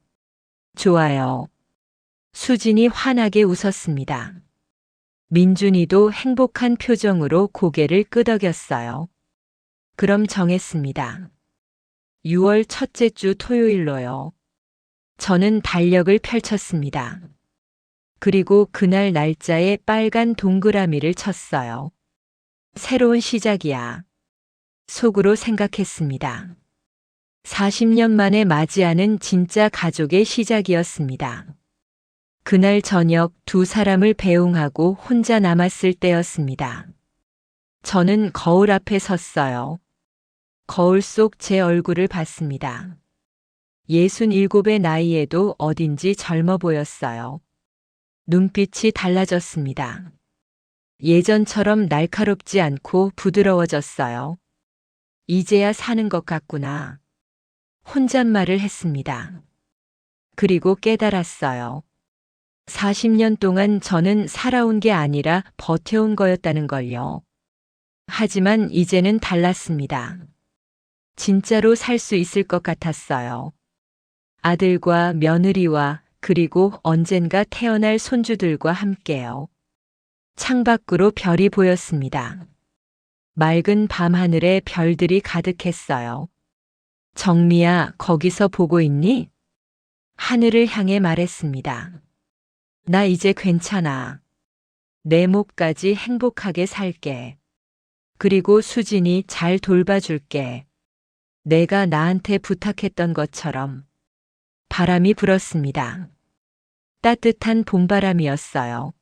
C: 좋아요. 수진이 환하게 웃었습니다. 민준이도 행복한 표정으로 고개를 끄덕였어요. 그럼 정했습니다. 6월 첫째 주 토요일로요. 저는 달력을 펼쳤습니다. 그리고 그날 날짜에 빨간 동그라미를 쳤어요. 새로운 시작이야. 속으로 생각했습니다. 40년 만에 맞이하는 진짜 가족의 시작이었습니다. 그날 저녁 두 사람을 배웅하고 혼자 남았을 때였습니다. 저는 거울 앞에 섰어요. 거울 속 제 얼굴을 봤습니다. 67의 나이에도 어딘지 젊어 보였어요. 눈빛이 달라졌습니다. 예전처럼 날카롭지 않고 부드러워졌어요. 이제야 사는 것 같구나. 혼잣말을 했습니다. 그리고 깨달았어요. 40년 동안 저는 살아온 게 아니라 버텨온 거였다는 걸요. 하지만 이제는 달랐습니다. 진짜로 살 수 있을 것 같았어요. 아들과 며느리와 그리고 언젠가 태어날 손주들과 함께요. 창밖으로 별이 보였습니다. 맑은 밤하늘에 별들이 가득했어요. 정미야, 거기서 보고 있니? 하늘을 향해 말했습니다. 나 이제 괜찮아. 내 몫까지 행복하게 살게. 그리고 수진이 잘 돌봐줄게. 내가 나한테 부탁했던 것처럼. 바람이 불었습니다. 따뜻한 봄바람이었어요.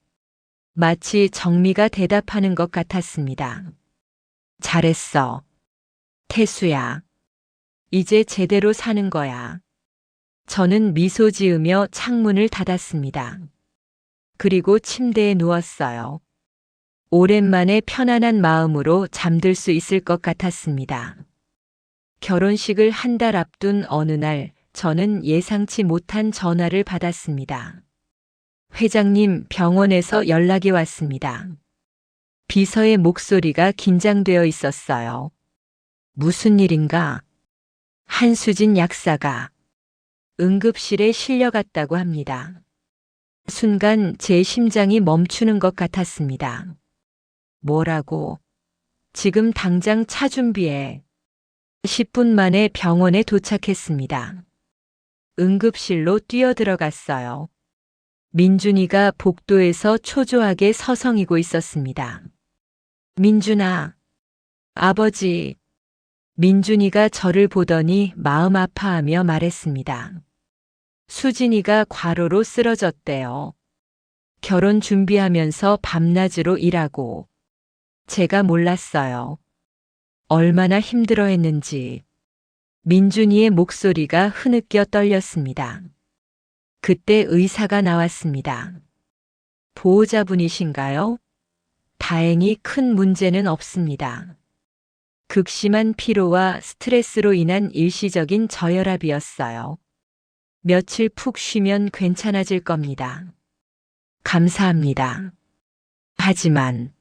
C: 마치 정미가 대답하는 것 같았습니다. 잘했어. 태수야. 이제 제대로 사는 거야. 저는 미소 지으며 창문을 닫았습니다. 그리고 침대에 누웠어요. 오랜만에 편안한 마음으로 잠들 수 있을 것 같았습니다. 결혼식을 한 달 앞둔 어느 날, 저는 예상치 못한 전화를 받았습니다. 회장님, 병원에서 연락이 왔습니다. 비서의 목소리가 긴장되어 있었어요. 무슨 일인가? 한수진 약사가 응급실에 실려갔다고 합니다. 순간 제 심장이 멈추는 것 같았습니다. 뭐라고? 지금 당장 차 준비해. 10분 만에 병원에 도착했습니다. 응급실로 뛰어들어갔어요. 민준이가 복도에서 초조하게 서성이고 있었습니다. 민준아, 아버지. 민준이가 저를 보더니 마음 아파하며 말했습니다. 수진이가 과로로 쓰러졌대요. 결혼 준비하면서 밤낮으로 일하고. 제가 몰랐어요. 얼마나 힘들어했는지. 민준이의 목소리가 흐느껴 떨렸습니다. 그때 의사가 나왔습니다. 보호자분이신가요? 다행히 큰 문제는 없습니다. 극심한 피로와 스트레스로 인한 일시적인 저혈압이었어요. 며칠 푹 쉬면 괜찮아질 겁니다. 감사합니다. 하지만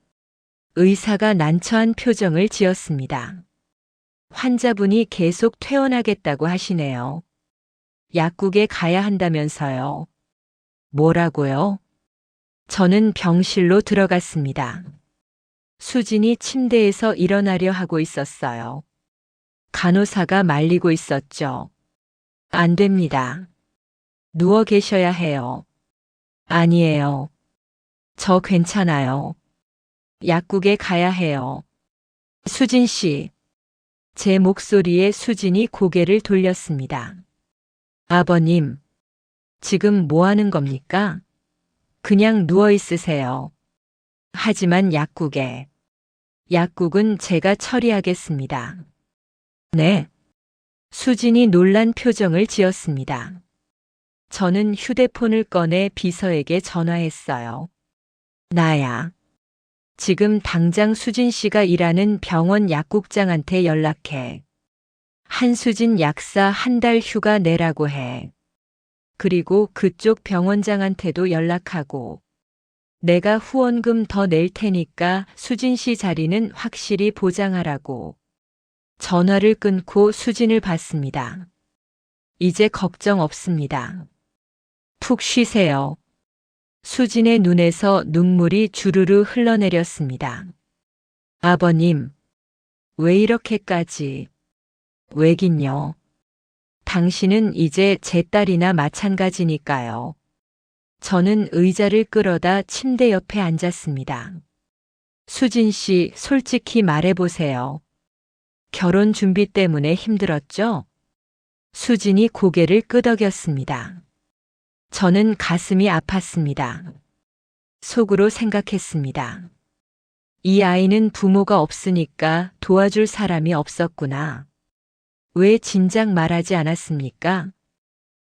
C: 의사가 난처한 표정을 지었습니다. 환자분이 계속 퇴원하겠다고 하시네요. 약국에 가야 한다면서요. 뭐라고요? 저는 병실로 들어갔습니다. 수진이 침대에서 일어나려 하고 있었어요. 간호사가 말리고 있었죠. 안 됩니다. 누워 계셔야 해요. 아니에요. 저 괜찮아요. 약국에 가야 해요. 수진 씨. 제 목소리에 수진이 고개를 돌렸습니다. 아버님, 지금 뭐 하는 겁니까? 그냥 누워 있으세요. 하지만 약국은 제가 처리하겠습니다. 네. 수진이 놀란 표정을 지었습니다. 저는 휴대폰을 꺼내 비서에게 전화했어요. 나야. 지금 당장 수진 씨가 일하는 병원 약국장한테 연락해. 한수진 약사 한 달 휴가 내라고 해. 그리고 그쪽 병원장한테도 연락하고. 내가 후원금 더 낼 테니까 수진 씨 자리는 확실히 보장하라고. 전화를 끊고 수진을 봤습니다. 이제 걱정 없습니다. 푹 쉬세요. 수진의 눈에서 눈물이 주르르 흘러내렸습니다. 아버님, 왜 이렇게까지? 왜긴요. 당신은 이제 제 딸이나 마찬가지니까요. 저는 의자를 끌어다 침대 옆에 앉았습니다. 수진 씨, 솔직히 말해보세요. 결혼 준비 때문에 힘들었죠? 수진이 고개를 끄덕였습니다. 저는 가슴이 아팠습니다. 속으로 생각했습니다. 이 아이는 부모가 없으니까 도와줄 사람이 없었구나. 왜 진작 말하지 않았습니까?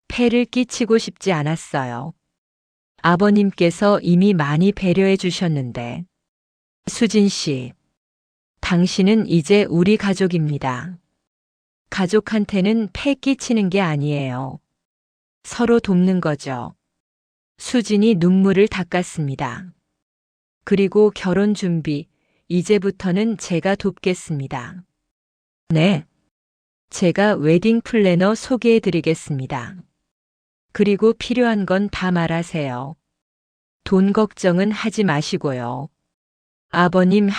C: 폐를 끼치고 싶지 않았어요. 아버님께서 이미 많이 배려해 주셨는데. 수진 씨, 당신은 이제 우리 가족입니다. 가족한테는 폐 끼치는 게 아니에요. 서로 돕는 거죠. 수진이 눈물을 닦았습니다. 그리고 결혼 준비, 이제부터는 제가 돕겠습니다. 네. 제가 웨딩 플래너 소개해 드리겠습니다. 그리고 필요한 건 다 말하세요. 돈 걱정은 하지 마시고요. 아버님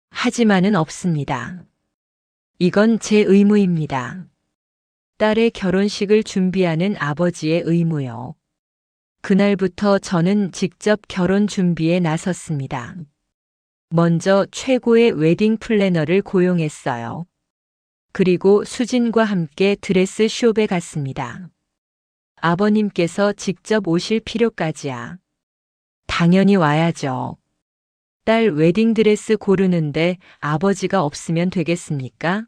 C: 하지만은 없습니다. 이건 제 의무입니다. 딸의 결혼식을 준비하는 아버지의 의무요. 그날부터 저는 직접 결혼 준비에 나섰습니다. 먼저 최고의 웨딩 플래너를 고용했어요. 그리고 수진과 함께 드레스 숍에 갔습니다. 아버님께서 직접 오실 필요까지야. 당연히 와야죠. 딸 웨딩드레스 고르는데 아버지가 없으면 되겠습니까?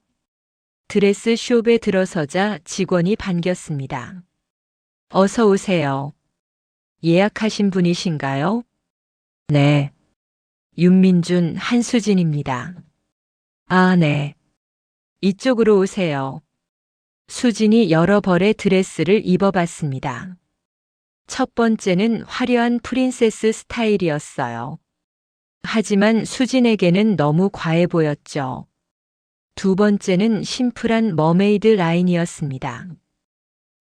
C: 드레스 숍에 들어서자 직원이 반겼습니다. 어서 오세요. 예약하신 분이신가요? 네. 윤민준, 한수진입니다. 아, 네. 이쪽으로 오세요. 수진이 여러 벌의 드레스를 입어봤습니다. 첫 번째는 화려한 프린세스 스타일이었어요. 하지만 수진에게는 너무 과해 보였죠. 두 번째는 심플한 머메이드 라인이었습니다.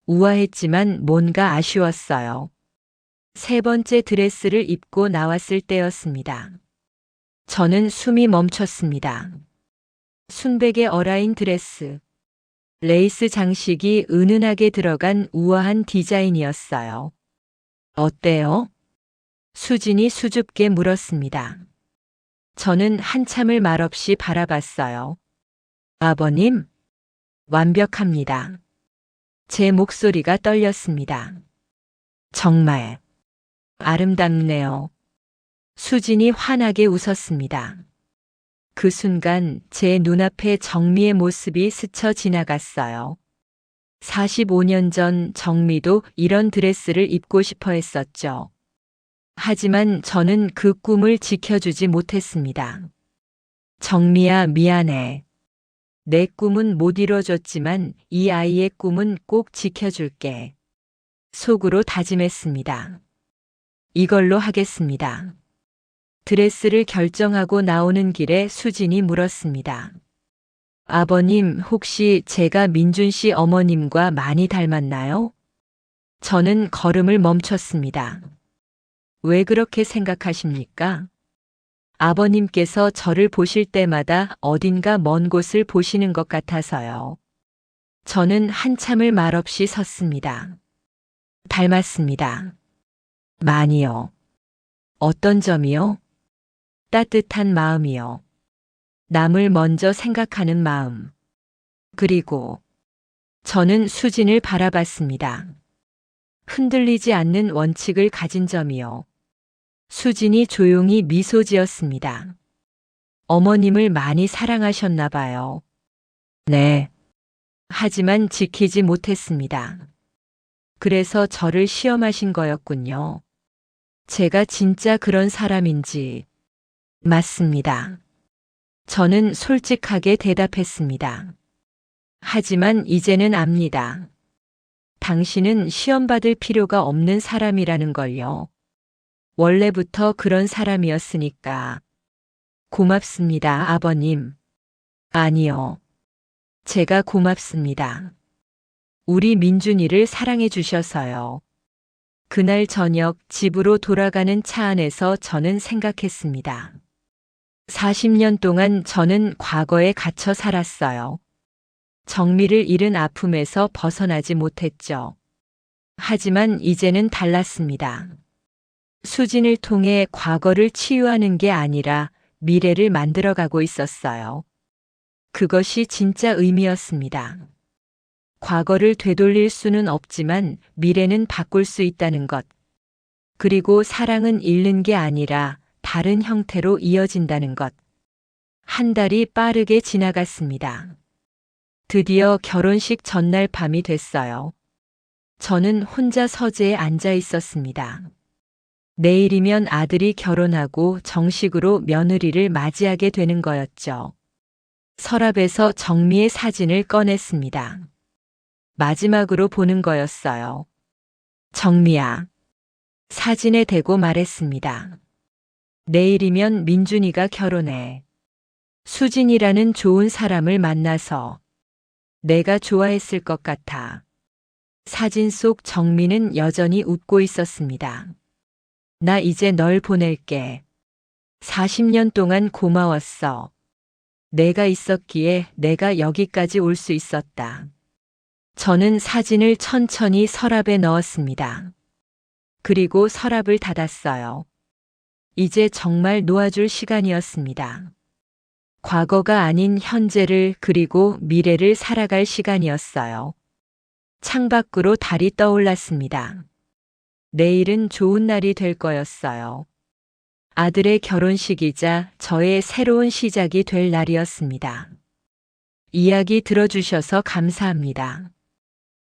C: 우아했지만 뭔가 아쉬웠어요. 세 번째 드레스를 입고 나왔을 때였습니다. 저는 숨이 멈췄습니다. 순백의 어라인 드레스. 레이스 장식이 은은하게 들어간 우아한 디자인이었어요. 어때요? 수진이 수줍게 물었습니다. 저는 한참을 말없이 바라봤어요. 아버님, 완벽합니다. 제 목소리가 떨렸습니다. 정말 아름답네요. 수진이 환하게 웃었습니다. 그 순간 제 눈앞에 정미의 모습이 스쳐 지나갔어요. 45년 전 정미도 이런 드레스를 입고 싶어 했었죠. 하지만 저는 그 꿈을 지켜주지 못했습니다. 정미야, 미안해. 내 꿈은 못 이뤄줬지만 이 아이의 꿈은 꼭 지켜줄게. 속으로 다짐했습니다. 이걸로 하겠습니다. 드레스를 결정하고 나오는 길에 수진이 물었습니다. 아버님, 혹시 제가 민준 씨 어머님과 많이 닮았나요? 저는 걸음을 멈췄습니다. 왜 그렇게 생각하십니까? 아버님께서 저를 보실 때마다 어딘가 먼 곳을 보시는 것 같아서요. 저는 한참을 말없이 섰습니다. 닮았습니다. 많이요. 어떤 점이요? 따뜻한 마음이요. 남을 먼저 생각하는 마음. 그리고 저는 수진을 바라봤습니다. 흔들리지 않는 원칙을 가진 점이요. 수진이 조용히 미소 지었습니다. 어머님을 많이 사랑하셨나 봐요. 네. 하지만 지키지 못했습니다. 그래서 저를 시험하신 거였군요. 제가 진짜 그런 사람인지. 맞습니다. 저는 솔직하게 대답했습니다. 하지만 이제는 압니다. 당신은 시험받을 필요가 없는 사람이라는 걸요. 원래부터 그런 사람이었으니까. 고맙습니다, 아버님. 아니요. 제가 고맙습니다. 우리 민준이를 사랑해 주셔서요. 그날 저녁 집으로 돌아가는 차 안에서 저는 생각했습니다. 40년 동안 저는 과거에 갇혀 살았어요. 정미를 잃은 아픔에서 벗어나지 못했죠. 하지만 이제는 달랐습니다. 수진을 통해 과거를 치유하는 게 아니라 미래를 만들어가고 있었어요. 그것이 진짜 의미였습니다. 과거를 되돌릴 수는 없지만 미래는 바꿀 수 있다는 것. 그리고 사랑은 잃는 게 아니라 다른 형태로 이어진다는 것. 한 달이 빠르게 지나갔습니다. 드디어 결혼식 전날 밤이 됐어요. 저는 혼자 서재에 앉아 있었습니다. 내일이면 아들이 결혼하고 정식으로 며느리를 맞이하게 되는 거였죠. 서랍에서 정미의 사진을 꺼냈습니다. 마지막으로 보는 거였어요. 정미야. 사진에 대고 말했습니다. 내일이면 민준이가 결혼해. 수진이라는 좋은 사람을 만나서 내가 좋아했을 것 같아. 사진 속 정미는 여전히 웃고 있었습니다. 나 이제 널 보낼게. 40년 동안 고마웠어. 내가 있었기에 내가 여기까지 올 수 있었다. 저는 사진을 천천히 서랍에 넣었습니다. 그리고 서랍을 닫았어요. 이제 정말 놓아줄 시간이었습니다. 과거가 아닌 현재를 그리고 미래를 살아갈 시간이었어요. 창밖으로 달이 떠올랐습니다. 내일은 좋은 날이 될 거였어요. 아들의 결혼식이자 저의 새로운 시작이 될 날이었습니다. 이야기 들어주셔서 감사합니다.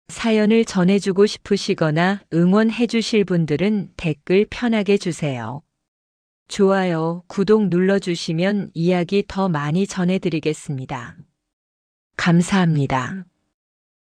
C: 사연을 전해주고 싶으시거나 응원해 주실 분들은 댓글 편하게 주세요. 좋아요, 구독 눌러주시면 이야기 더 많이 전해드리겠습니다. 감사합니다.